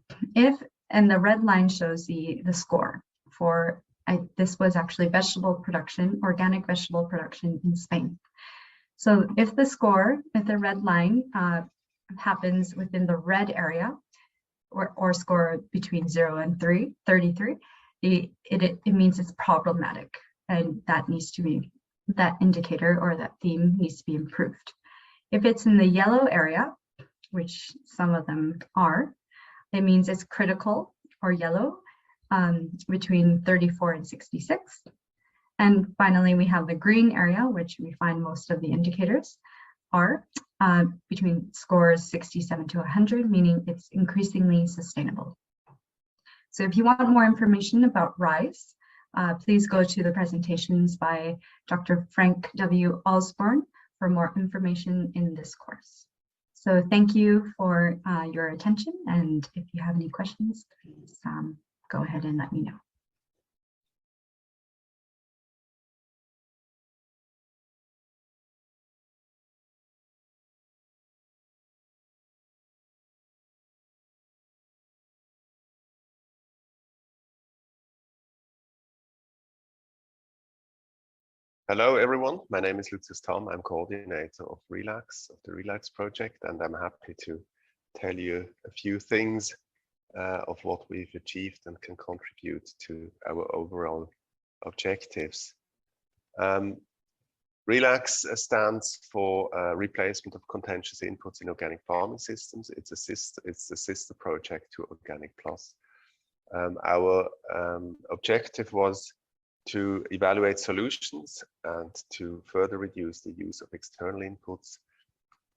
and the red line shows the score for, this was actually vegetable production, organic vegetable production in Spain. So if the red line happens within the red area, or score between 0 and 33, it means it's problematic, and that indicator or that theme needs to be improved. If it's in the yellow area, which some of them are, it means it's critical or yellow, between 34 and 66. And finally, we have the green area, which we find most of the indicators are between scores 67 to 100, meaning it's increasingly sustainable. So if you want more information about RISE, please go to the presentations by Dr. Frank W. Osborne for more information in this course. So thank you for your attention, and if you have any questions, please go ahead and let me know. Hello, everyone. My name is Lucius Tamm. I'm coordinator of Relax, of the Relax project, and I'm happy to tell you a few things of what we've achieved and can contribute to our overall objectives. Relax stands for replacement of contentious inputs in organic farming systems. It's a sister project to Organic Plus. Our objective was to evaluate solutions and to further reduce the use of external inputs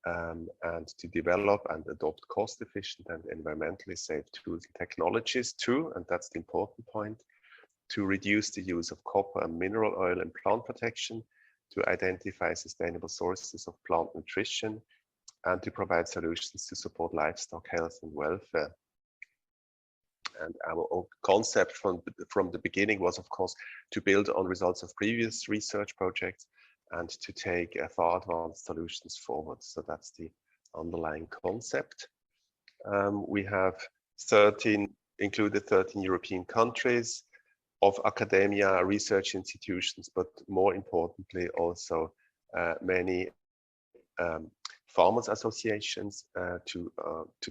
and to develop and adopt cost-efficient and environmentally safe tools and technologies too, and that's the important point, to reduce the use of copper and mineral oil in plant protection, to identify sustainable sources of plant nutrition, and to provide solutions to support livestock health and welfare. And our concept from the beginning was, of course, to build on results of previous research projects and to take far advanced solutions forward. So that's the underlying concept. We have included 13 European countries of academia, research institutions, but more importantly also many farmers associations to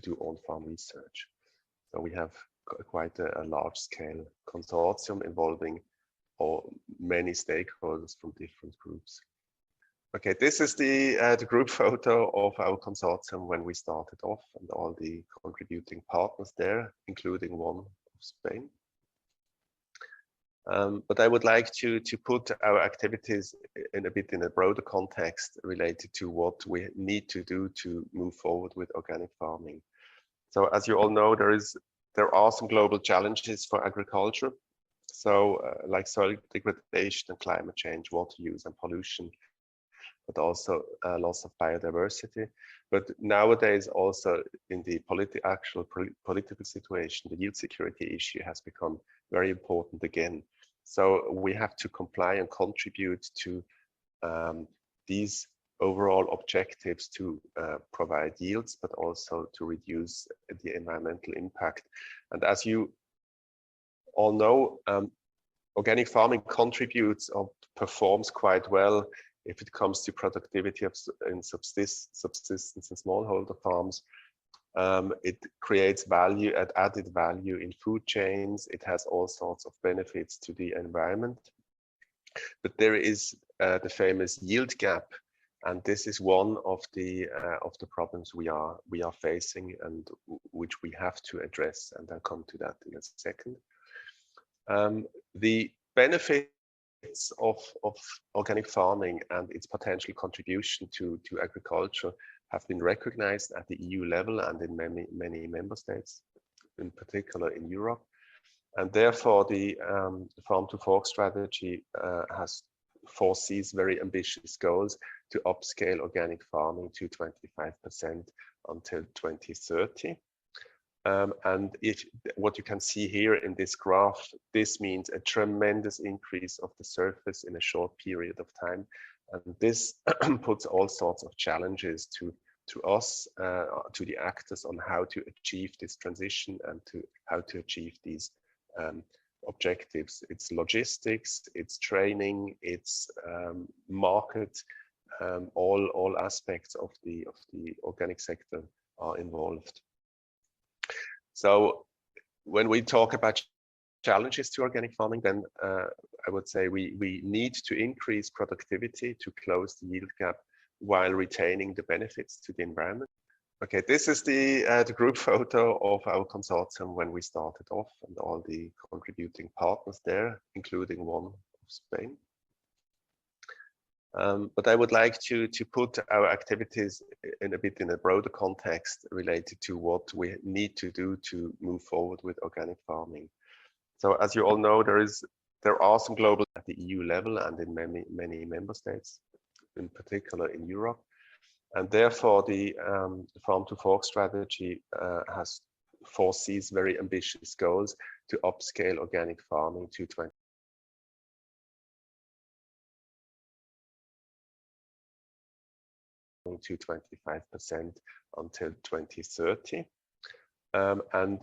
do on-farm research. So we have quite a large-scale consortium involving many stakeholders from different groups. Okay, this is the group photo of our consortium when we started off, and all the contributing partners there, including one of Spain. But I would like to put our activities in a broader context related to what we need to do to move forward with organic farming. So as you all know, there are some global challenges for agriculture. So like soil degradation and climate change, water use and pollution, but also loss of biodiversity. But nowadays also in the political situation, the yield security issue has become very important again. So we have to comply and contribute to these overall objectives to provide yields, but also to reduce the environmental impact. And as you all know, organic farming contributes or performs quite well if it comes to productivity in subsistence and smallholder farms. It creates added value in food chains. It has all sorts of benefits to the environment. But there is the famous yield gap. And this is one of the problems we are facing and which we have to address, and I'll come to that in a second. The benefits of organic farming and its potential contribution to agriculture have been recognized at the EU level and in many member states, in particular in Europe. And therefore, the Farm to Fork strategy foresees very ambitious goals to upscale organic farming to 25% until 2030. And what you can see here in this graph, this means a tremendous increase of the surface in a short period of time. And this puts all sorts of challenges to us, to the actors, on how to achieve this transition and how to achieve these objectives. It's logistics, it's training, it's market, all aspects of the organic sector are involved. So when we talk about challenges to organic farming, then I would say we need to increase productivity to close the yield gap while retaining the benefits to the environment. Okay, this is the group photo of our consortium when we started off, and all the contributing partners there, including one of Spain. But I would like to put our activities in a broader context related to what we need to do to move forward with organic farming. So as you all know, there are some global at the EU level and in many member states, in particular in Europe. And therefore, the Farm to Fork strategy foresees very ambitious goals to upscale organic farming to 25% until 2030. And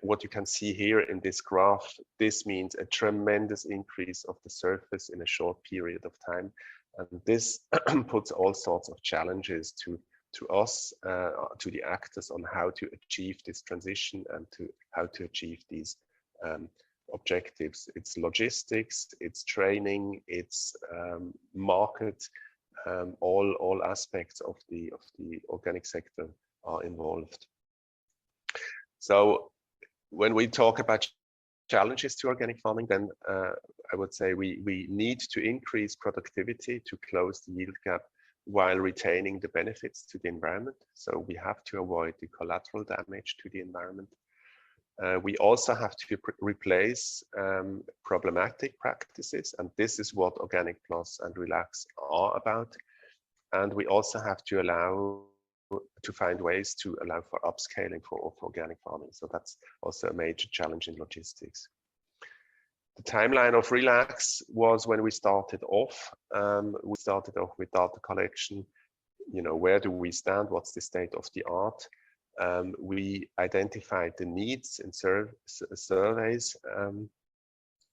what you can see here in this graph, this means a tremendous increase of the surface in a short period of time. And this puts all sorts of challenges to us, to the actors, on how to achieve this transition and how to achieve these objectives. It's logistics, it's training, it's market, all aspects of the organic sector are involved. So when we talk about challenges to organic farming, then I would say we need to increase productivity to close the yield gap while retaining the benefits to the environment. So we have to avoid the collateral damage to the environment. We also have to replace problematic practices, and this is what Organic Plus and Relax are about. And we also have to find ways to allow for upscaling for organic farming. So that's also a major challenge in logistics. The timeline of Relax was when we started off. We started off with data collection. You know, where do we stand? What's the state of the art? We identified the needs in surveys.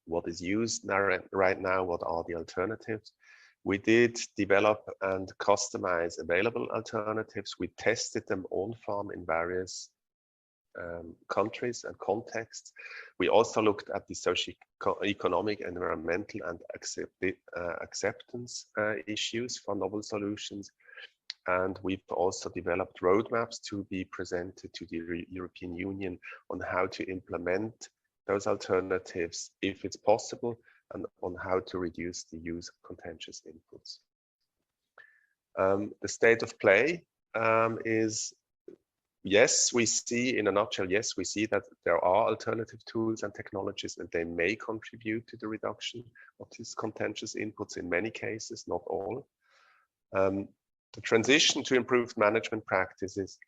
What is used right now? What are the alternatives? We did develop and customize available alternatives. We tested them on farm in various countries and contexts. We also looked at the socio-economic, environmental, and acceptance issues for novel solutions. And we've also developed roadmaps to be presented to the European Union on how to implement those alternatives if it's possible, and on how to reduce the use of contentious inputs. The state of play is, yes, we see, in a nutshell, yes, we see that there are alternative tools and technologies, and they may contribute to the reduction of these contentious inputs in many cases, not all. The transition to improved management practices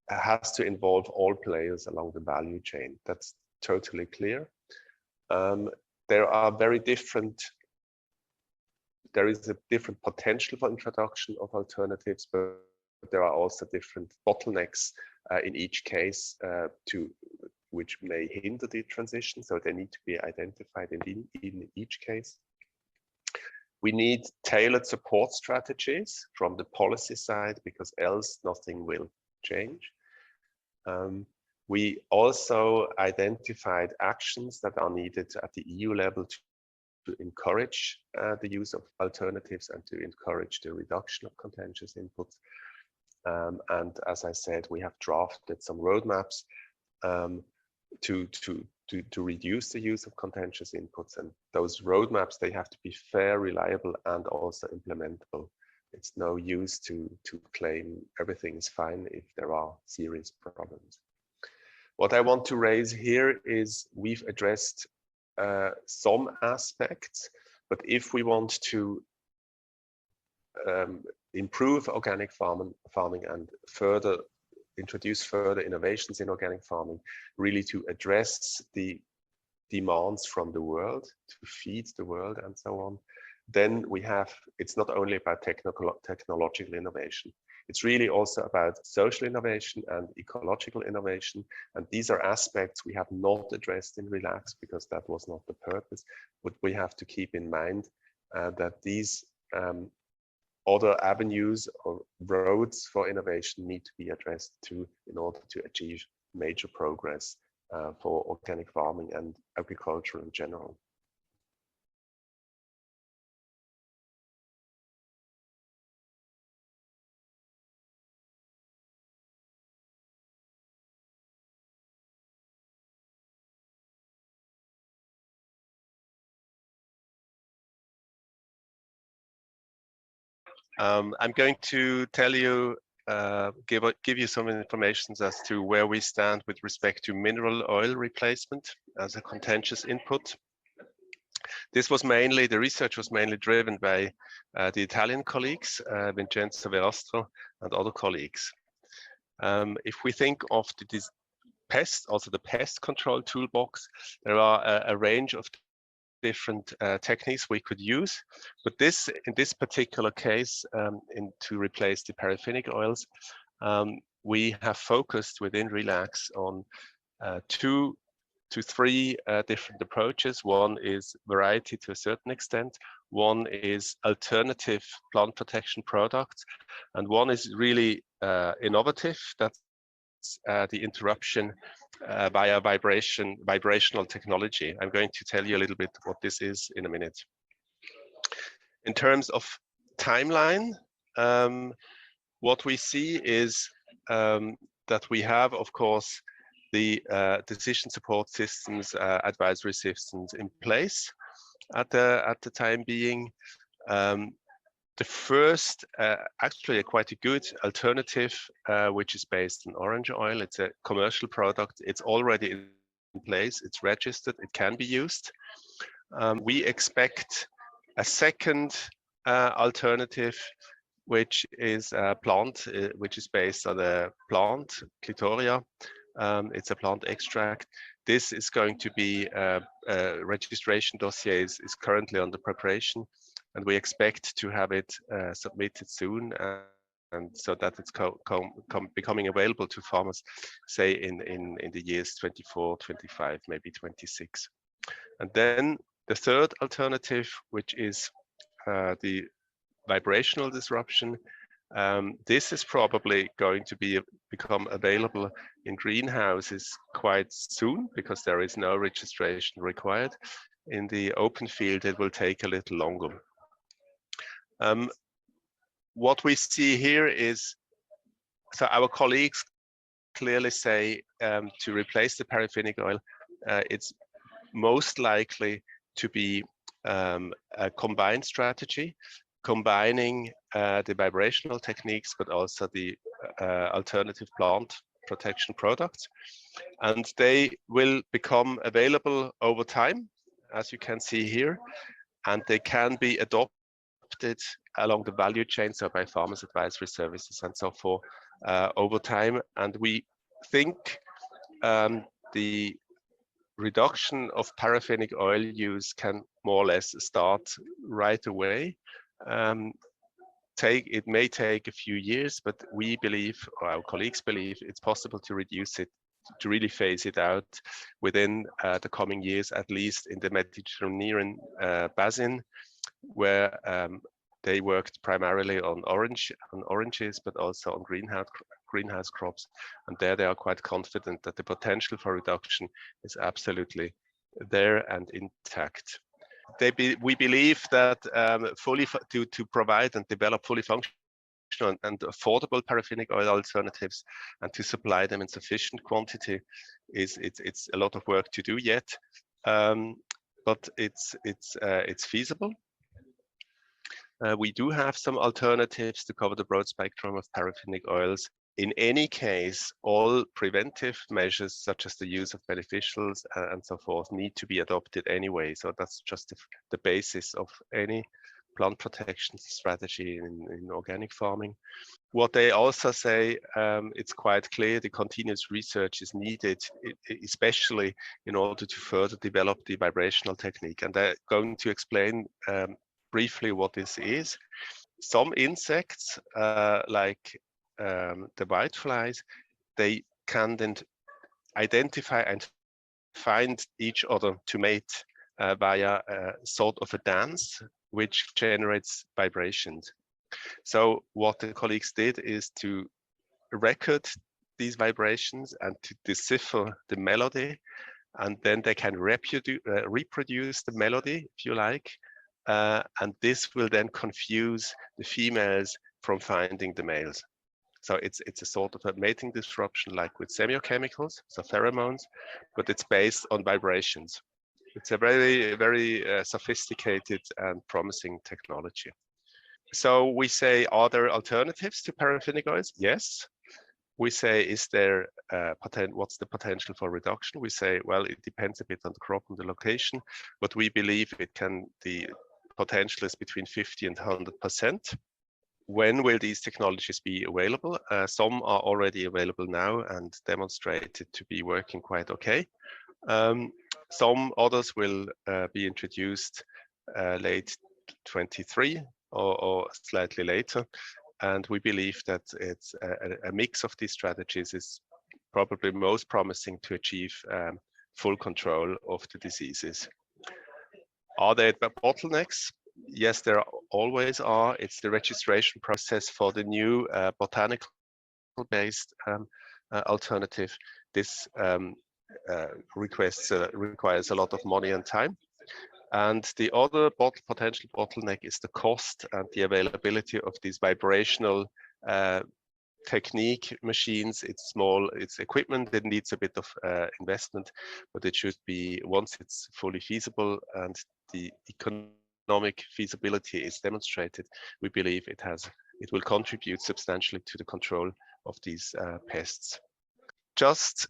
has to involve all players along the value chain. That's totally clear. There is a different potential for introduction of alternatives, but there are also different bottlenecks in each case which may hinder the transition. So they need to be identified in each case. We need tailored support strategies from the policy side, because else nothing will change. We also identified actions that are needed at the EU level to encourage the use of alternatives and to encourage the reduction of contentious inputs. And as I said, we have drafted some roadmaps to reduce the use of contentious inputs. And those roadmaps, they have to be fair, reliable, and also implementable. It's no use to claim everything is fine if there are serious problems. What I want to raise here is we've addressed some aspects, but if we want to improve organic farming and introduce further innovations in organic farming, really to address the demands from the world, to feed the world and so on, then it's not only about technological innovation. It's really also about social innovation and ecological innovation. And these are aspects we have not addressed in Relax because that was not the purpose. But we have to keep in mind that these other avenues or roads for innovation need to be addressed too in order to achieve major progress for organic farming and agriculture in general. I'm going to tell you, give you some information as to where we stand with respect to mineral oil replacement as a contentious input. The research was mainly driven by the Italian colleagues, Vinzenzo Verrastro and other colleagues. If we think of the pest control toolbox, there are a range of different techniques we could use, but in this particular case, to replace the paraffinic oils, we have focused within Relax on 2 to 3 different approaches. One is variety to a certain extent, one is alternative plant protection products, and one is really innovative. That's the interruption via vibrational technology. I'm going to tell you a little bit what this is in a minute. In terms of timeline, what we see is that we have, of course, the decision support systems, advisory systems in place at the time being. The first, actually quite a good alternative, which is based on orange oil. It's a commercial product. It's already in place. It's registered. It can be used. We expect a second alternative, which is a plant, which is based on a plant, Clitoria. It's a plant extract. This is going to be registration dossier is currently under preparation, and we expect to have it submitted soon, and so that it's becoming available to farmers, say in the years 24, 25, maybe 26. And then the third alternative, which is the vibrational disruption. This is probably going to become available in greenhouses quite soon, because there is no registration required. In the open field, it will take a little longer. What we see here is, so our colleagues clearly say to replace the paraffinic oil, it's most likely to be a combined strategy, combining the vibrational techniques, but also the alternative plant protection products. And they will become available over time, as you can see here, and they can be adopted along the value chain, so by farmers advisory services and so forth, over time. And we think the reduction of paraffinic oil use can more or less start right away. It may take a few years, but we believe, or our colleagues believe, it's possible to reduce it, to really phase it out within the coming years, at least in the Mediterranean basin, where they worked primarily on oranges, but also on greenhouse crops. And there they are quite confident that the potential for reduction is absolutely there and intact. We believe that to provide and develop fully functional and affordable paraffinic oil alternatives and to supply them in sufficient quantity it's a lot of work to do yet, but it's feasible. We do have some alternatives to cover the broad spectrum of paraffinic oils. In any case, all preventive measures, such as the use of beneficials and so forth, need to be adopted anyway. So that's just the basis of any plant protection strategy in organic farming. What they also say, it's quite clear the continuous research is needed, especially in order to further develop the vibrational technique. And they're going to explain briefly what this is. Some insects, like the whiteflies, they can then identify and find each other to mate via sort of a dance, which generates vibrations. So what the colleagues did is to record these vibrations and to decipher the melody, and then they can reproduce the melody, if you like, and this will then confuse the females from finding the males. So it's a sort of a mating disruption, like with semiochemicals, so pheromones, but it's based on vibrations. It's a very, very sophisticated and promising technology. So we say, are there alternatives to paraffinic oils? Yes. We say, is there what's the potential for reduction? We say, well, it depends a bit on the crop and the location, but we believe the potential is between 50 and 100%. When will these technologies be available? Some are already available now and demonstrated to be working quite okay. Some others will be introduced late 23 or slightly later. And we believe that it's a mix of these strategies is probably most promising to achieve full control of the diseases. Are there bottlenecks? Yes, there always are. It's the registration process for the new botanical-based alternative. This requires a lot of money and time. And the other potential bottleneck is the cost and the availability of these vibrational technique machines. It's small, it's equipment that needs a bit of investment, but it should be, once it's fully feasible and the economic feasibility is demonstrated, we believe it will contribute substantially to the control of these pests. Just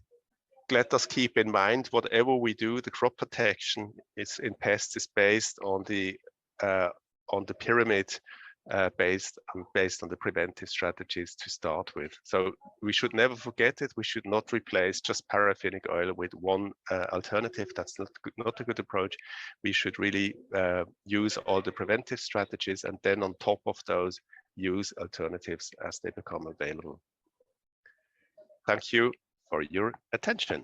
let us keep in mind, whatever we do, the crop protection in pests is based on the pyramid, based on the preventive strategies to start with. So we should never forget it. We should not replace just paraffinic oil with one alternative. That's not a good approach. We should really use all the preventive strategies, and then on top of those, use alternatives as they become available. Thank you for your attention.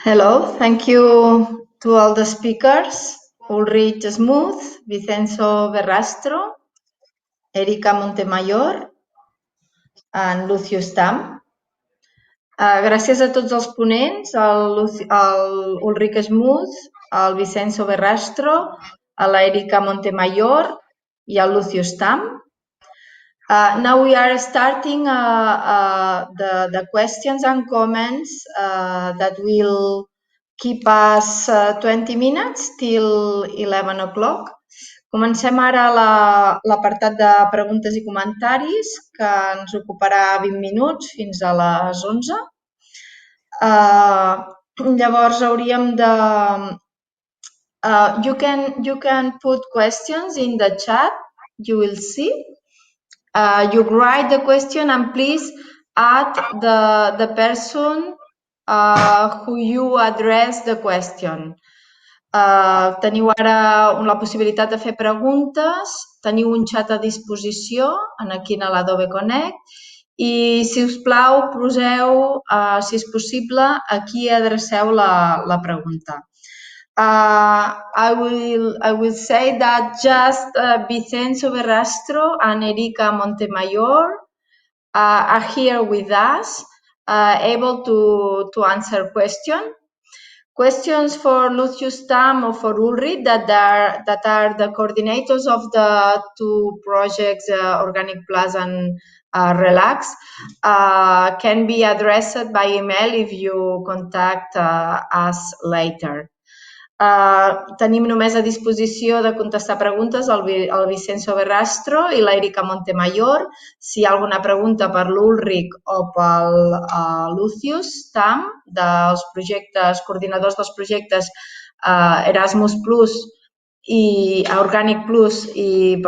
Hello, thank you to all the speakers, Ulrich Schmutz, Vinzenzo Verrastro, Erika Montemayor and Lucius Tamm. Gràcies a tots els ponents, al Ulrich Schmutz, al Vinzenzo Verrastro, a l'Erika Montemayor i al Lucius Tamm. Now we are starting the questions and comments that will keep us 20 minutes till 11 o'clock. Comencem ara l'apartat de preguntes i comentaris, que ens ocuparà 20 minuts fins a les 11. Llavors hauríem de... You can put questions in the chat, you will see. You write the question and please add the person who you address the question. Teniu ara la possibilitat de fer preguntes, teniu un xat a disposició aquí a l'Adobe Connect i, si us plau, poseu, si és possible, a qui adreceu la pregunta. I will say that just Vinzenzo Verrastro and Erika Montemayor are here with us, able to answer questions. Questions for Lucius Tamm or for Ulrich, that are the coordinators of the two projects, Organic Plus and Relax, can be addressed by email if you contact us later. Tenim només a disposició de contestar preguntes el Vinzenzo Verrastro i l'Erika Montemayor. Si hi ha alguna pregunta per l'Ulrich o pel Lucius Tamm, dels projectes, coordinadors dels projectes Erasmus Plus i Organic Plus i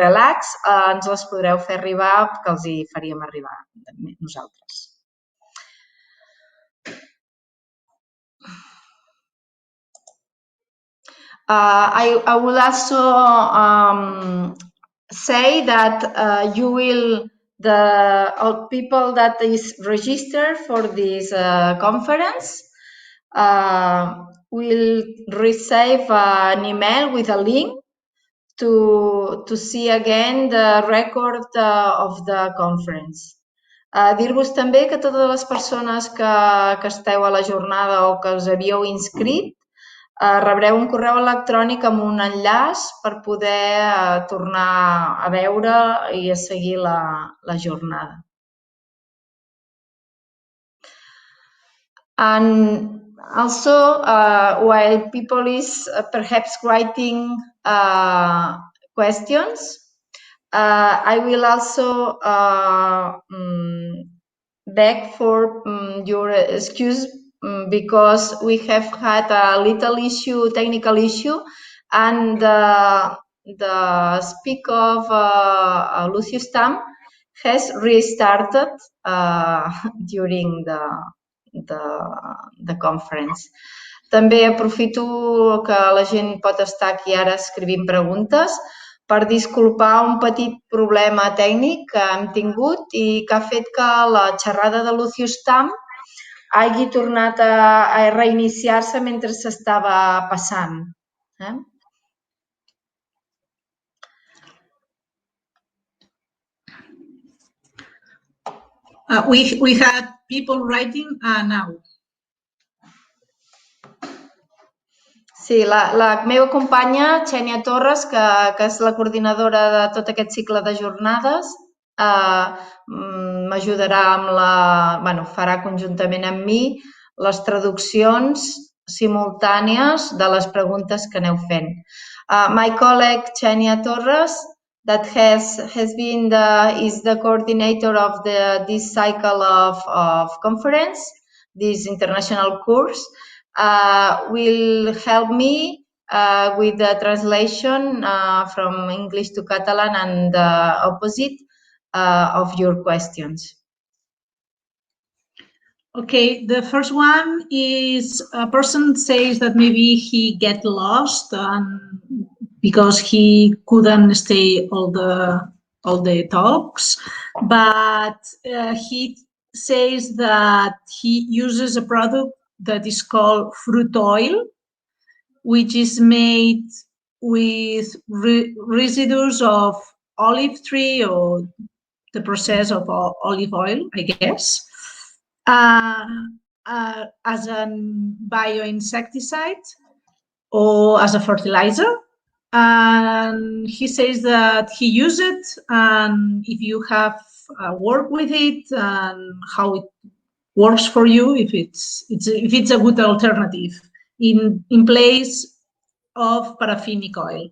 Relax, ens les podreu fer arribar, que els hi faríem arribar nosaltres. I will also say that you will, the people that is registered for this conference will receive an email with a link to see again the record of the conference. Dir-vos també que totes les persones que esteu a la jornada o que us havíeu inscrit rebreu un correu electrònic amb un enllaç per poder tornar a veure i a seguir la jornada. And also, while people is perhaps writing questions, I will also beg for your excuse because we have had a little issue, technical issue, and the speak of Lucius Tamm has restarted during the conference. També aprofito que la gent pot estar aquí ara escrivint preguntes per disculpar un petit problema tècnic que hem tingut i que ha fet que la xerrada de Lucius Tamm hagi tornat a reiniciar-se mentre s'estava passant. We had people writing now. Sí, la meva companya, Xènia Torres, que és la coordinadora de tot aquest cicle de jornades, m'ajudarà amb farà conjuntament amb mi les traduccions simultànies de les preguntes que aneu fent. My colleague, Xènia Torres, that is the coordinator of this cycle of conference, this international course, will help me with the translation from English to Catalan and the opposite of your questions. Okay, the first one is a person says that maybe he get lost because he couldn't stay all the talks, but he says that he uses a product that is called fruit oil, which is made with residues of olive tree or the process of olive oil, I guess, as a bioinsecticide or as a fertilizer. And he says that he uses it, and if you have work with it and how it works for you, if it's a good alternative in place of paraffinic oil.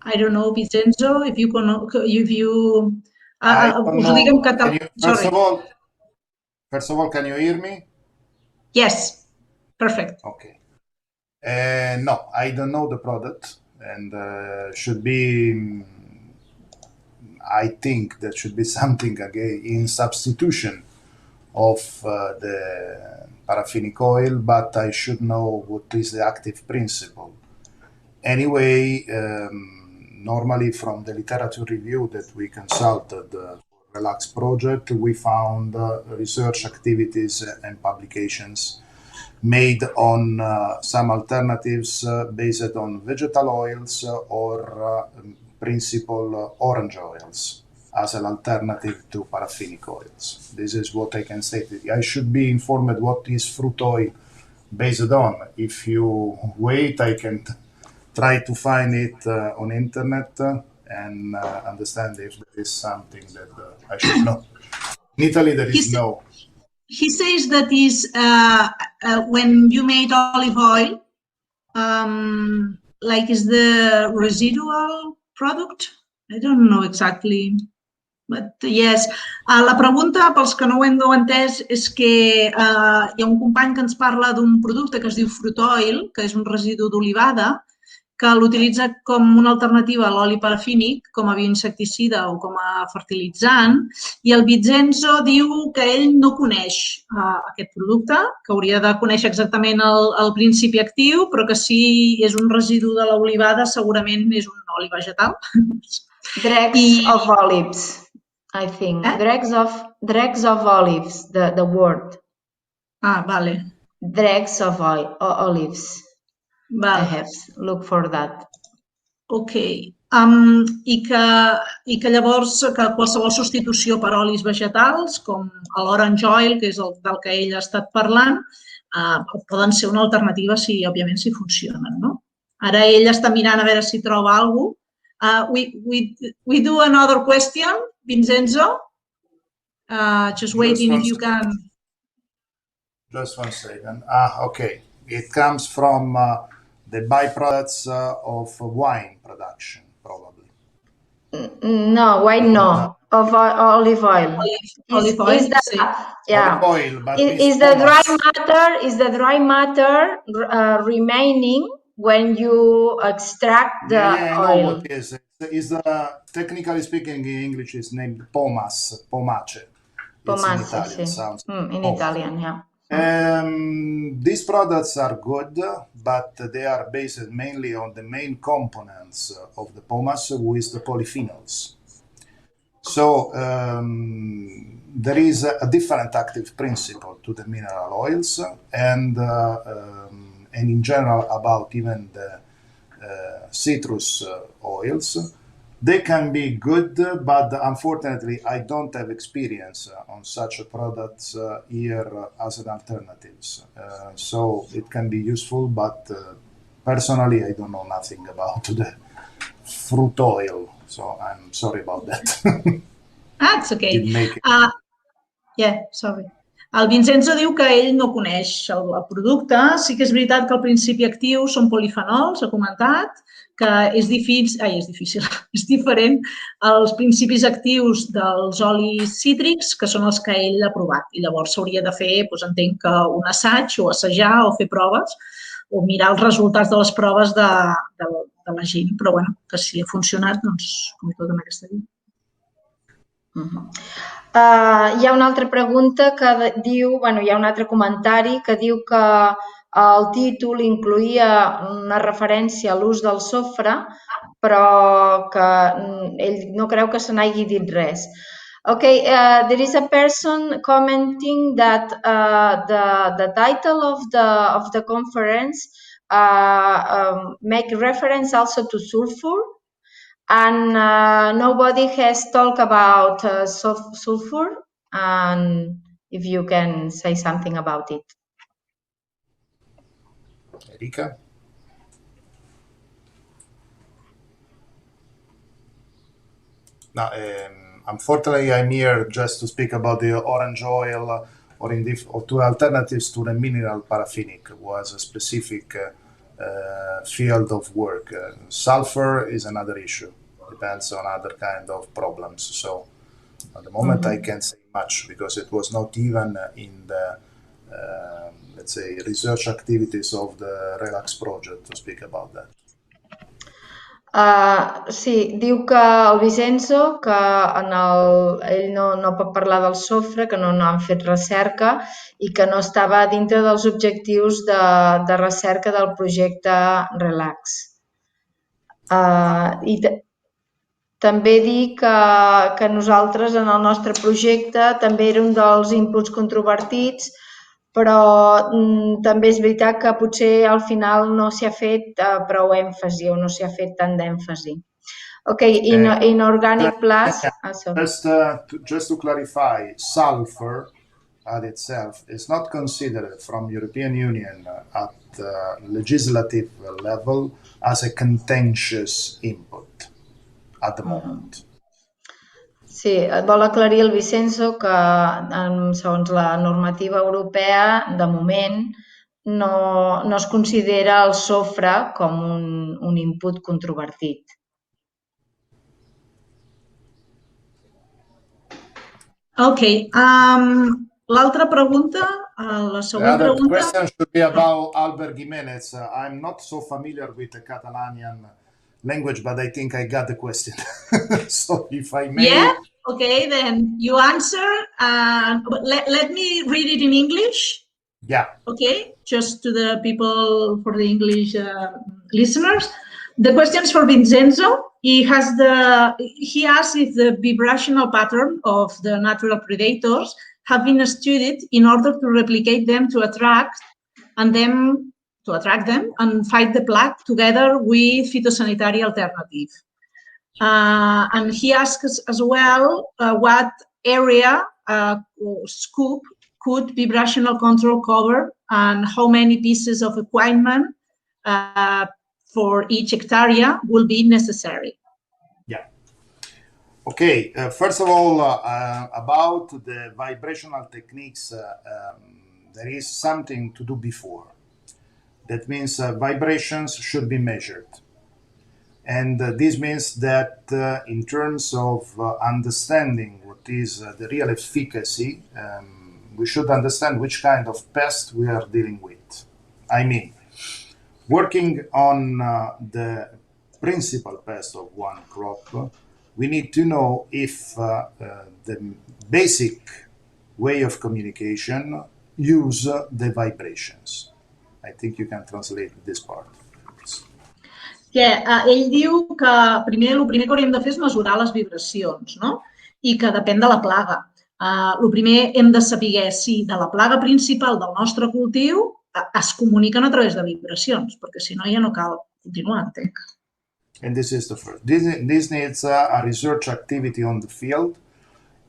I don't know, Vinzenzo, if you First of all, can you hear me? Yes, perfect. Okay. No, I don't know the product, and should be. I think that should be something again in substitution of the paraffinic oil, but I should know what is the active principle. Anyway, normally from the literature review that we consulted for Relax project, we found research activities and publications made on some alternatives based on vegetal oils or principal orange oils as an alternative to paraffinic oils. This is what I can say. I should be informed what is fruit oil based on. If you wait, I can try to find it on internet and understand if there is something that I should know. In Italy, there is no. He says that is when you made olive oil, like is the residual product? I don't know exactly, but yes. La pregunta, pels que no ho heu entès, és que hi ha un company que ens parla d'un producte que es diu fruit oil, que és un residu d'olivada, que l'utilitza com una alternativa a l'oli parafínic, com a bioinsecticida o com a fertilitzant, i el Vinzenzo diu que ell no coneix aquest producte, que hauria de conèixer exactament el principi actiu, però que si és un residu de l'olivada segurament és un oli vegetal. Dregs of olives, I think. Dregs of olives, the word. Ah, vale. Dregs of olives. Vale. I have to look for that. Ok. I que llavors que qualsevol substitució per olis vegetals, com l'orange oil, que és del que ell ha estat parlant, poden ser una alternativa òbviament, si funcionen, no? Ara ell està mirant a veure si troba alguna cosa. We do another question, Vinzenzo. Just waiting if you can. Just one second. Okay. It comes from the byproducts of wine production, probably. No, why no? Of olive oil. Olive oil, Is the, sí. yeah. Olive oil, but Is the dry matter remaining when you extract the I know oil? what is. Is technically speaking in English is named pomace. It's Pomace, in Italian. sì. Sounds In pomace. Italian, yeah. These products are good, but they are based mainly on the main components of the pomace, which is the polyphenols. So there is a different active principle to the mineral oils, and in general about even the citrus oils. They can be good, but unfortunately, I don't have experience on such products here as an alternatives. So it can be useful, but personally, I don't know nothing about the fruit oil. So I'm sorry about that. That's okay. Didn't make it. Yeah, sorry. El Vinzenzo diu que ell no coneix el producte. Sí que és veritat que el principi actiu són polifenols, ha comentat, que és difícil, és diferent als principis actius dels olis cítrics, que són els que ell ha provat. I llavors s'hauria de fer, doncs entenc que un assaig o assajar o fer proves o mirar els resultats de les proves de la gent. Però bueno, que si ha funcionat, doncs com tot en aquesta vida. Hi ha una altra pregunta que diu, hi ha un altre comentari que diu que el títol incloïa una referència a l'ús del sofre, però que ell no creu que se n'hagi dit res. Okay, there is a person commenting that the title of the conference make reference also to sulfur. And nobody has talked about sulfur, and if you can say something about it. Erika? No, unfortunately, I'm here just to speak about the orange oil or two alternatives to the mineral paraffinic. It was a specific field of work. Sulfur is another issue. Depends on other kind of problems. So at the moment I can't say much because it was not even in the let's say research activities of the Relax project to speak about that. Sí, diu que el Vinzenzo que ell no pot parlar del sofre, que no han fet recerca i que no estava dintre dels objectius de recerca del projecte Relax. I també dir que nosaltres en el nostre projecte també era un dels inputs controvertits, però també és veritat que potser al final no s'hi ha fet prou èmfasi o no s'hi ha fet tant d'èmfasi. Okay, in organic plus... Just to clarify, sulfur at itself is not considered from European Union at legislative level as a contentious input at the moment. Sí, vol aclarir el Vinzenzo que segons la normativa europea, de moment, no es considera el sofre com un input controvertit. Ok. L'altra pregunta, la següent pregunta... The other question should be about Albert Giménez. I'm not so familiar with the Catalanian language, but I think I got the question. So if I may... Yeah? Okay, then you answer. Let me read it in English. Yeah. Okay, just to the people, for the English listeners. The question is for Vinzenzo. He asks if the vibrational pattern of the natural predators have been studied in order to replicate them to attract them and fight the plague together with phytosanitary alternative. And he asks as well what area or scope could vibrational control cover and how many pieces of equipment for each hectare will be necessary. Yeah. Okay. First of all, about the vibrational techniques, there is something to do before. That means vibrations should be measured. And this means that in terms of understanding what is the real efficacy, we should understand which kind of pest we are dealing with. I mean, working on the principal pest of one crop, we need to know if the basic way of communication use the vibrations. I think you can translate this part. Ell diu que el primer que hauríem de fer és mesurar les vibracions, no? I que depèn de la plaga. El primer hem de saber si de la plaga principal del nostre cultiu es comuniquen a través de vibracions, perquè si no ja no cal continuar, entenc. And this is the first. This needs a research activity on the field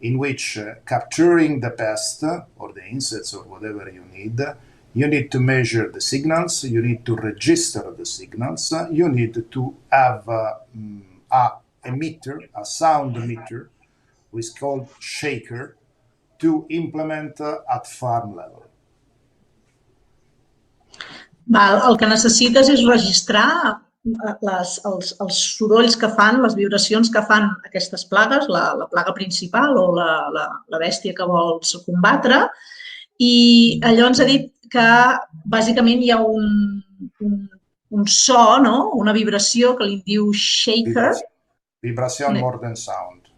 in which capturing the pest or the insects or whatever you need to measure the signals, you need to register the signals, you need to have a meter, a sound meter, which is called shaker, to implement at farm level. El que necessites és registrar els sorolls que fan, les vibracions que fan aquestes plagues, la plaga principal o la bèstia que vols combatre, i allò ens ha dit que bàsicament hi ha un so, una vibració que li diu shaker. Vibració more than sound.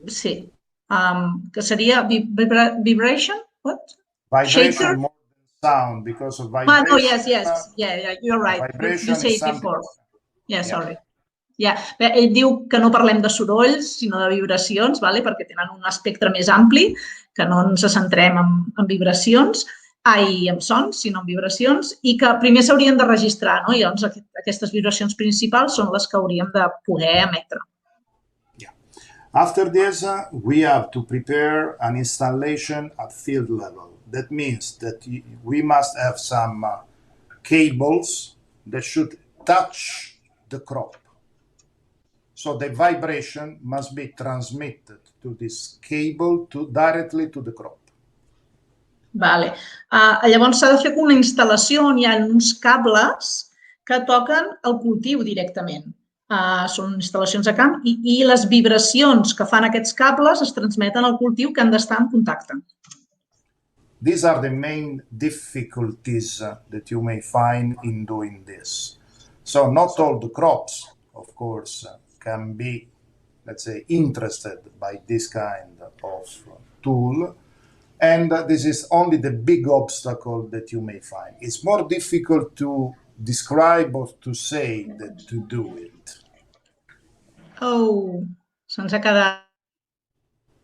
Sí, que seria vibration? What? Vibration more than sound because of vibration. No, yes, yeah, you're right. You said it before. Yeah, sorry. Ell diu que no parlem de sorolls, sinó de vibracions, perquè tenen un espectre més ampli, que no ens centrem en vibracions, en sons, sinó en vibracions, i que primer s'haurien de registrar, i llavors aquestes vibracions principals són les que hauríem de poder emetre. After this, we have to prepare an installation at field level. That means that we must have some cables that should touch the crop. So the vibration must be transmitted to this cable directly to the crop. Llavors s'ha de fer una instal·lació on hi ha uns cables que toquen el cultiu directament. Són instal·lacions a camp i les vibracions que fan aquests cables es transmeten al cultiu que han d'estar en contacte. These are the main difficulties that you may find in doing this. So not all the crops, of course, can be, let's say, interested by this kind of tool. And this is only the big obstacle that you may find. It's more difficult to describe or to say than to do it. Oh, se'ns ha quedat.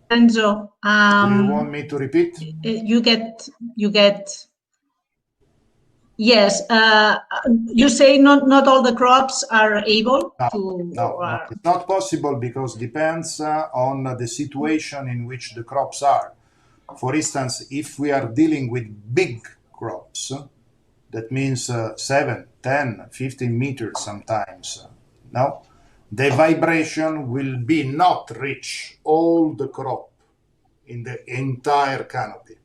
Vinzenzo, Do you want me to repeat? You get. Yes, you say not all the crops are able to. No, it's not possible because it depends on the situation in which the crops are. For instance, if we are dealing with big crops, that means 7, 10, 15 meters sometimes, the vibration will be not reach all the crop in the entire canopy.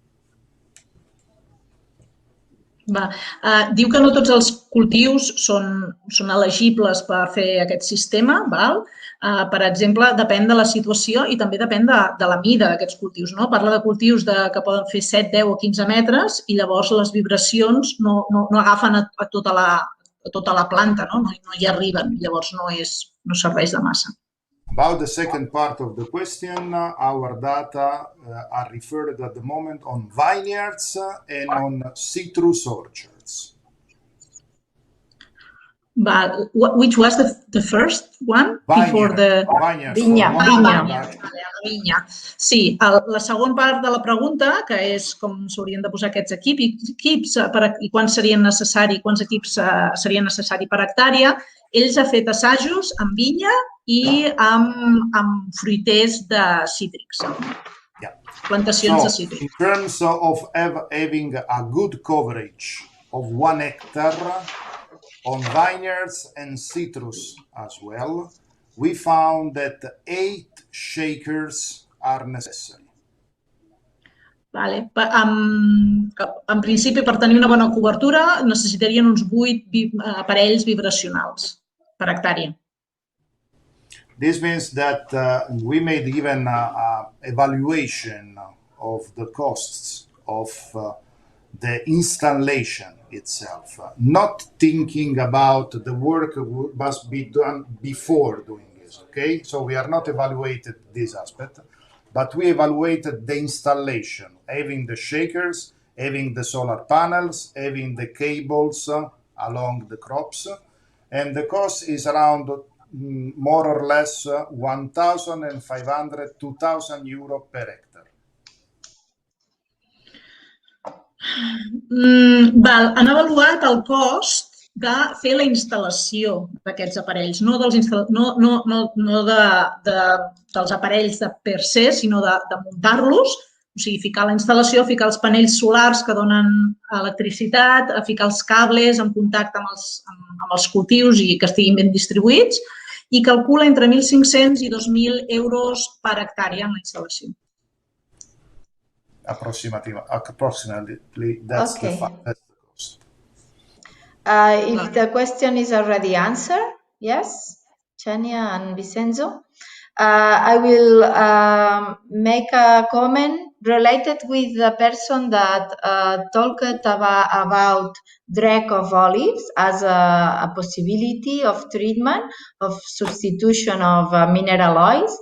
Diu que no tots els cultius són elegibles per fer aquest sistema. Per exemple, depèn de la situació i també depèn de la mida d'aquests cultius. Parla de cultius que poden fer 7, 10 o 15 metres i llavors les vibracions no agafen a tota la planta, no hi arriben, llavors no serveix de massa. About the second part of the question, our data are referred at the moment on vineyards and on citrus orchards. Which was the first one? Before the Vinya. Vinya. Sí, la segona part de la pregunta, que és com s'haurien de posar aquests equips i quants equips serien necessaris per hectàrea, ells ha fet assajos amb vinya i amb fruiters de cítrics, plantacions de cítrics. In terms of having a good coverage of 1 hectare on vineyards and citrus as well, we found that 8 shakers are necessary. En principi, per tenir una bona cobertura, necessitarien uns 8 aparells vibracionals per hectàrea. This means that we made even evaluation of the costs of the installation itself, not thinking about the work must be done before doing this, okay? So we are not evaluated this aspect, but we evaluated the installation, having the shakers, having the solar panels, having the cables along the crops, and the cost is around more or less 1,500, 2,000 euro per hectare. Han avaluat el cost de fer la instal·lació d'aquests aparells, no dels aparells de per se, sinó de muntar-los, o sigui, ficar la instal·lació, ficar els panells solars que donen electricitat, ficar els cables en contacte amb els cultius i que estiguin ben distribuïts, i calcula entre 1.500 i 2.000 euros per hectàrea en la instal·lació. Approximately, that's the cost. If the question is already answered, yes, Chania and Vincenzo, I will make a comment related with the person that talked about drag of olives as a possibility of treatment, of substitution of mineral oils.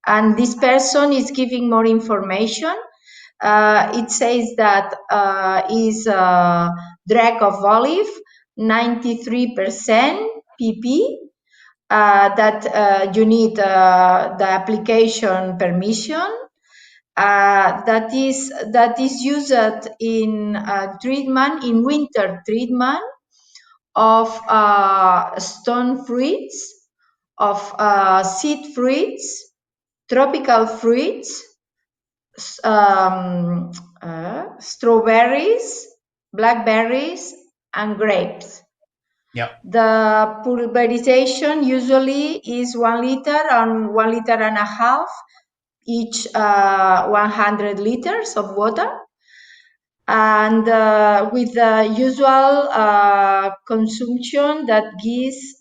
And this person is giving more information. It says that is drag of olive, 93% pp. That you need the application permission. That is used in treatment, in winter treatment of stone fruits, of seed fruits, tropical fruits, strawberries, blackberries, and grapes. Yeah. The pulverization usually is 1 liter and 1.5 liters each 100 liters of water. And with the usual consumption that gives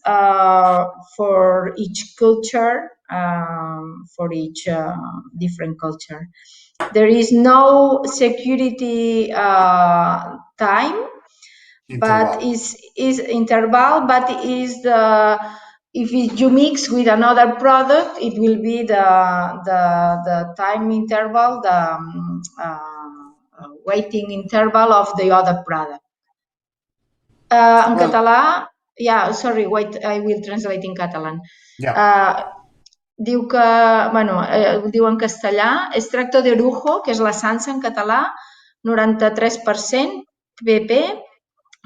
for each culture, for each different culture. There is no security time, but is interval, but is the, if you mix with another product, it will be the time interval, the waiting interval of the other product. En català, sorry, wait, I will translate in Catalan. Diu que, bueno, ho diu en castellà, extracto de orujo, que és l'essència en català, 93% pp,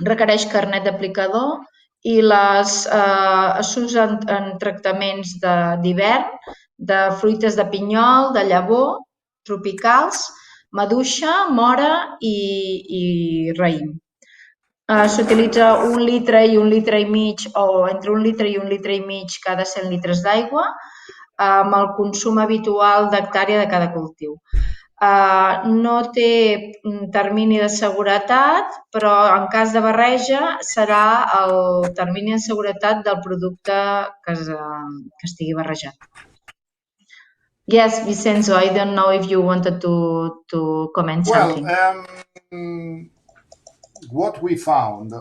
requereix carnet d'aplicador i s'usen en tractaments d'hivern, de fruites de pinyol, de llavor, tropicals, maduixa, mora i raïm. S'utilitza 1 litre i 1 litre i mig o entre 1 litre i 1 litre i mig cada 100 litres d'aigua amb el consum habitual d'hectàrea de cada cultiu. No té termini de seguretat, però en cas de barreja serà el termini de seguretat del producte que estigui barrejat. Yes, Vincenzo, I don't know if you wanted to comment something. What we found,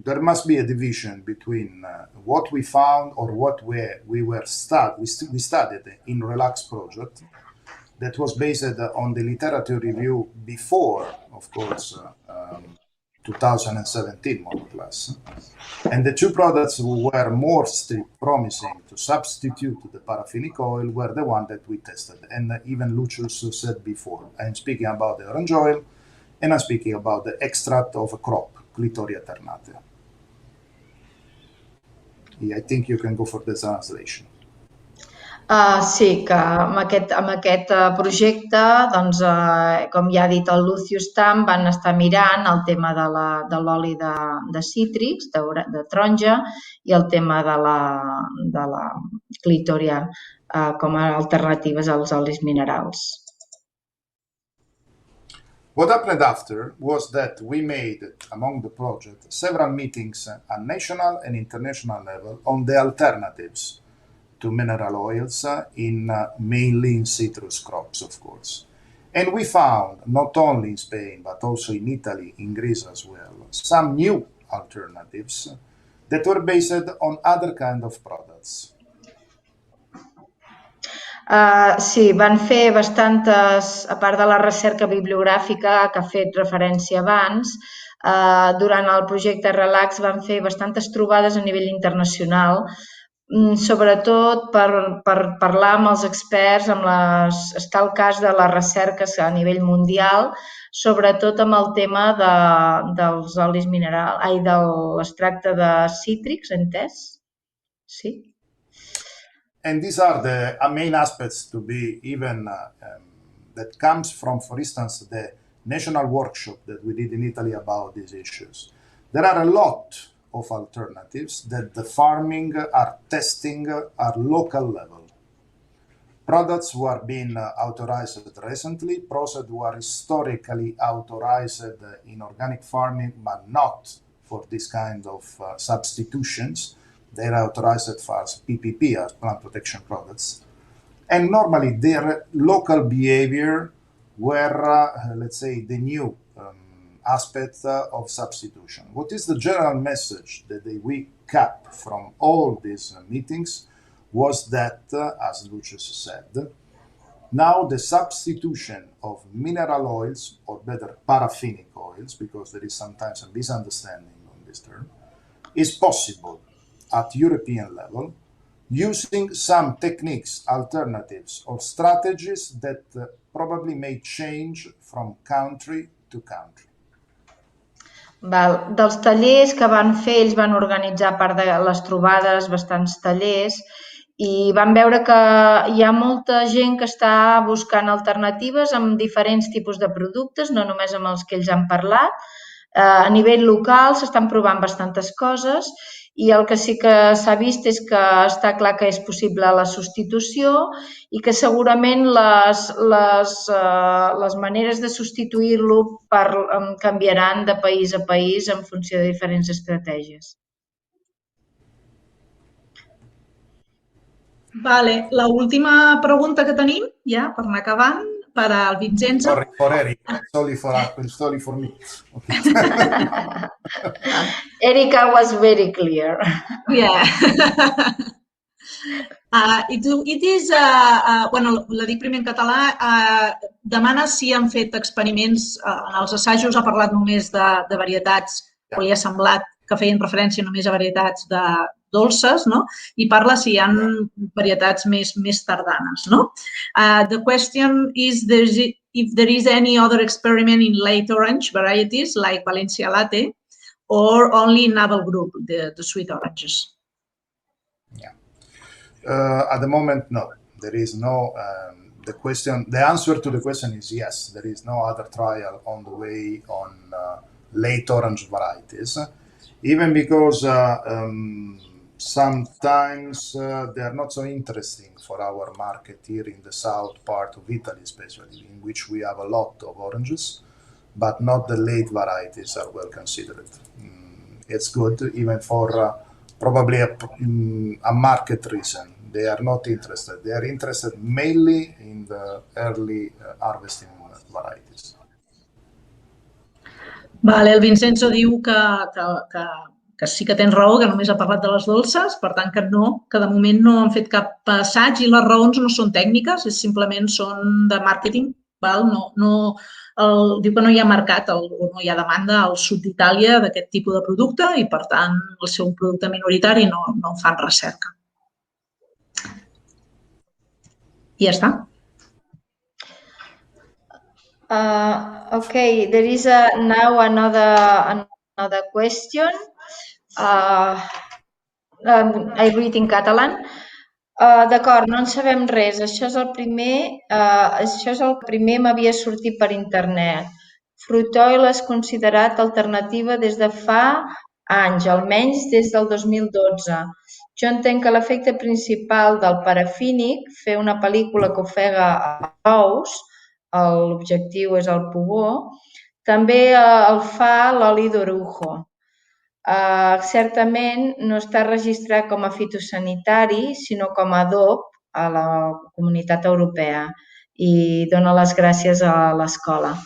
there must be a division between what we found or what we studied in Relax project that was based on the literature review before, of course, 2017, more or less. And the two products who were most promising to substitute the paraffinic oil were the one that we tested. And even Lucius said before, I'm speaking about the orange oil, and I'm speaking about the extract of a crop, Clitoria ternate. I think you can go for the translation. Sí, que amb aquest projecte, doncs, com ja ha dit el Lucius Tamm, van estar mirant el tema de l'oli de cítrics, de taronja, i el tema de la clitoria com a alternatives als olis minerals. What happened after was that we made, among the project, several meetings at national and international level on the alternatives to mineral oils mainly in citrus crops, of course. And we found, not only in Spain, but also in Italy, in Greece as well, some new alternatives that were based on other kind of products. Sí, van fer bastantes, a part de la recerca bibliogràfica que ha fet referència abans, durant el projecte Relax van fer bastantes trobades a nivell internacional, sobretot per parlar amb els experts, està el cas de les recerques a nivell mundial, sobretot amb el tema dels olis minerals, de l'extracte de cítrics, entès? Sí. And these are the main aspects to be even that comes from, for instance, the national workshop that we did in Italy about these issues. There are a lot of alternatives that the farming are testing at local level. Products who are being authorized recently, products who are historically authorized in organic farming, but not for this kind of substitutions. They are authorized for PPP, as plant protection products. And normally their local behavior were, let's say, the new aspect of substitution. What is the general message that we kept from all these meetings was that, as Lucius said, now the substitution of mineral oils, or better paraffinic oils, because there is sometimes a misunderstanding on this term, is possible at European level, using some techniques, alternatives, or strategies that probably may change from country to country. Dels tallers que van fer, ells van organitzar, a part de les trobades, bastants tallers, i van veure que hi ha molta gent que està buscant alternatives amb diferents tipus de productes, no només amb els que ells han parlat. A nivell local s'estan provant bastantes coses i el que sí que s'ha vist és que està clar que és possible la substitució i que segurament les maneres de substituir-lo canviaran de país a país en funció de diferents estratègies. Vale, l'última pregunta que tenim, ja per anar acabant, per al Vinzenzo. Sorry for Eric, sorry for me. Okay. Erika was very clear. Yeah. It is, bueno, la dic primer en català, demana si han fet experiments, en els assajos ha parlat només de varietats, o li ha semblat que feien referència només a varietats de dolces, no? I parla si hi ha varietats més tardanes, no? The question is if there is any other experiment in late orange varieties like Valencia Latte or only in Navel group, the sweet oranges. Yeah. At the moment, no. There is no, the answer to the question is yes. There is no other trial on the way on late orange varieties, even because sometimes they are not so interesting for our market here in the south part of Italy, especially, in which we have a lot of oranges, but not the late varieties are well considered. It's good even for probably a market reason. They are not interested. They are interested mainly in the early harvesting varieties. Vale, el Vinzenzo diu que sí que tens raó, que només ha parlat de les dolces, per tant que no, que de moment no han fet cap assaig i les raons no són tècniques, simplement són de màrqueting. Diu que no hi ha mercat o no hi ha demanda al sud d'Itàlia d'aquest tipus de producte i, per tant, el seu producte minoritari no en fan recerca. I ja està. Okay, there is now another question. I read in Catalan. D'acord, no en sabem res. Això és el primer m'havia sortit per internet. Fruit oil és considerat alternativa des de fa anys, almenys des del 2012. Jo entenc que l'efecte principal del parafínic, fer una pel·lícula que ofega ous, l'objectiu és el pugó, també el fa l'oli d'orujo. certament no està registrat com a fitosanitari, sinó com a adob a la Comunitat Europea i dona les gràcies a l'escola.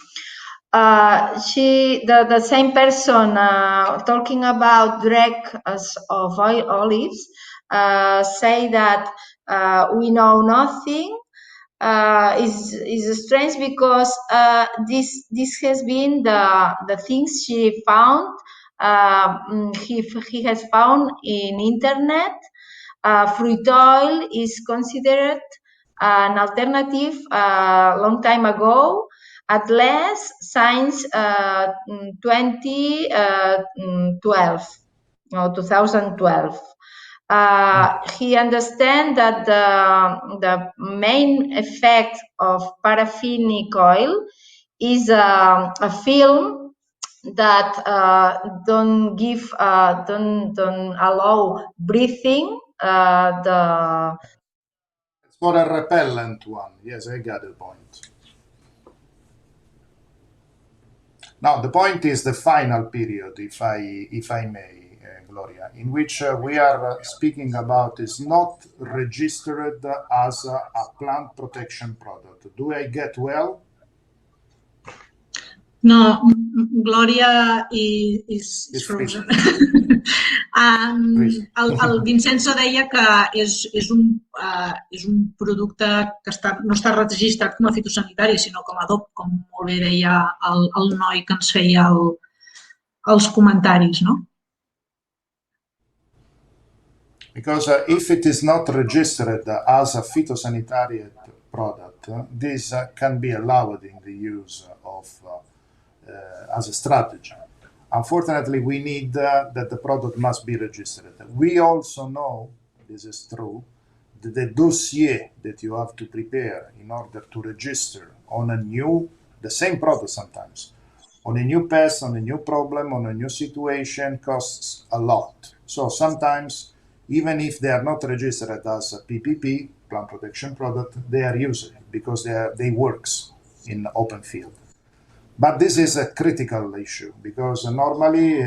The same person talking about dregs of olives say that we know nothing. Is strange because this has been the things she found. He has found in internet. Fruit oil is considered an alternative long time ago, at least since 2012. He understands that the main effect of paraffinic oil is a film that don't allow breathing. It's for a repellent one. Yes, I got the point. Now the point is the final period, if I may, Gloria, in which we are speaking about is not registered as a plant protection product. Do I get well? No, Gloria is frozen. El Vincenzo deia que és un producte que no està registrat com a fitosanitari, sinó com a adob, com molt bé deia el noi que ens feia els comentaris, no? Because if it is not registered as a phytosanitary product, this can be allowed in the use of as a strategy. Unfortunately, we need that the product must be registered. We also know, this is true, that the dossier that you have to prepare in order to register on the same product sometimes, on a new pest, on a new problem, on a new situation costs a lot. So sometimes, even if they are not registered as a PPP, plant protection product, they are used because they works in open field. But this is a critical issue because normally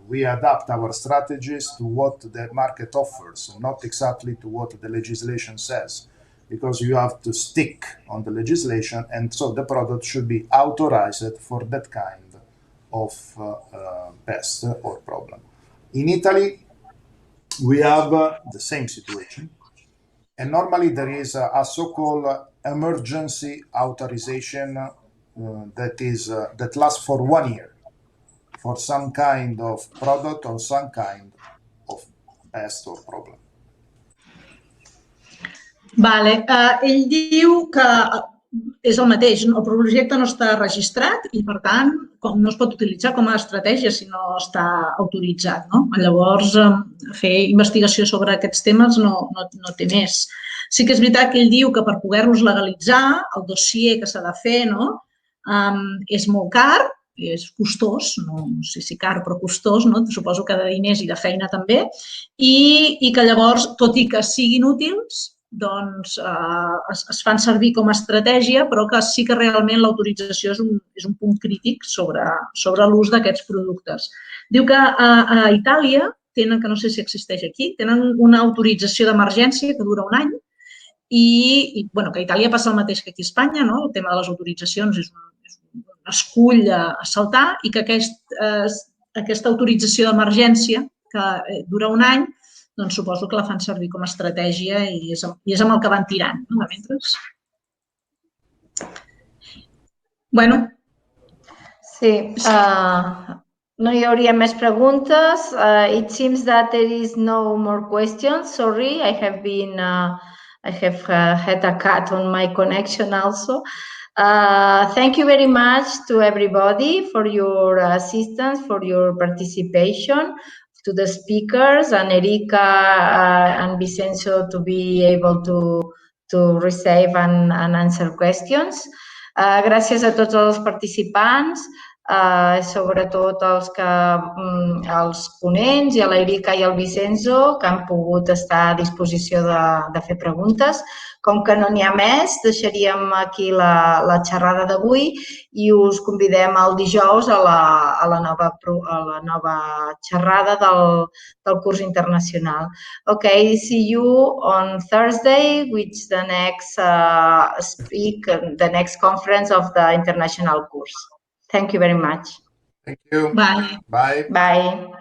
we adapt our strategies to what the market offers, not exactly to what the legislation says, because you have to stick on the legislation, and so the product should be authorized for that kind of pest or problem. In Italy, we have the same situation, and normally there is a so-called emergency authorization that lasts for 1 year for some kind of product or some kind of pest or problem. Vale. Ell diu que és el mateix, el projecte no està registrat i, per tant, no es pot utilitzar com a estratègia si no està autoritzat. Llavors, fer investigació sobre aquests temes no té més. Sí que és veritat que ell diu que per poder-los legalitzar, el dossier que s'ha de fer és molt car, és costós, no sé si car però costós, suposo que de diners i de feina també, i que llavors, tot i que siguin útils, doncs es fan servir com a estratègia, però que sí que realment l'autorització és un punt crític sobre l'ús d'aquests productes. Diu que a Itàlia tenen, que no sé si existeix aquí, tenen una autorització d'emergència que dura 1 any i que a Itàlia passa el mateix que aquí a Espanya, el tema de les autoritzacions és un escull a saltar i que aquesta autorització d'emergència que dura 1 any, doncs suposo que la fan servir com a estratègia i és amb el que van tirant, de mentre. Bueno. Sí, no hi hauria més preguntes. It seems that there is no more questions. Sorry, I have had a cut on my connection also. Thank you very much to everybody for your assistance, for your participation, to the speakers, and Erika and Vincenzo to be able to receive and answer questions. Gràcies a tots els participants. sobretot els ponents i a l'Erika i al Vinzenzo, que han pogut estar a disposició de fer preguntes. Com que no n'hi ha més, deixaríem aquí la xerrada d'avui i us convidem el dijous a la nova xerrada del curs internacional. Okay, see you on Thursday with the next conference of the international course. Thank you very much. Thank you. Bye. Bye. Bye.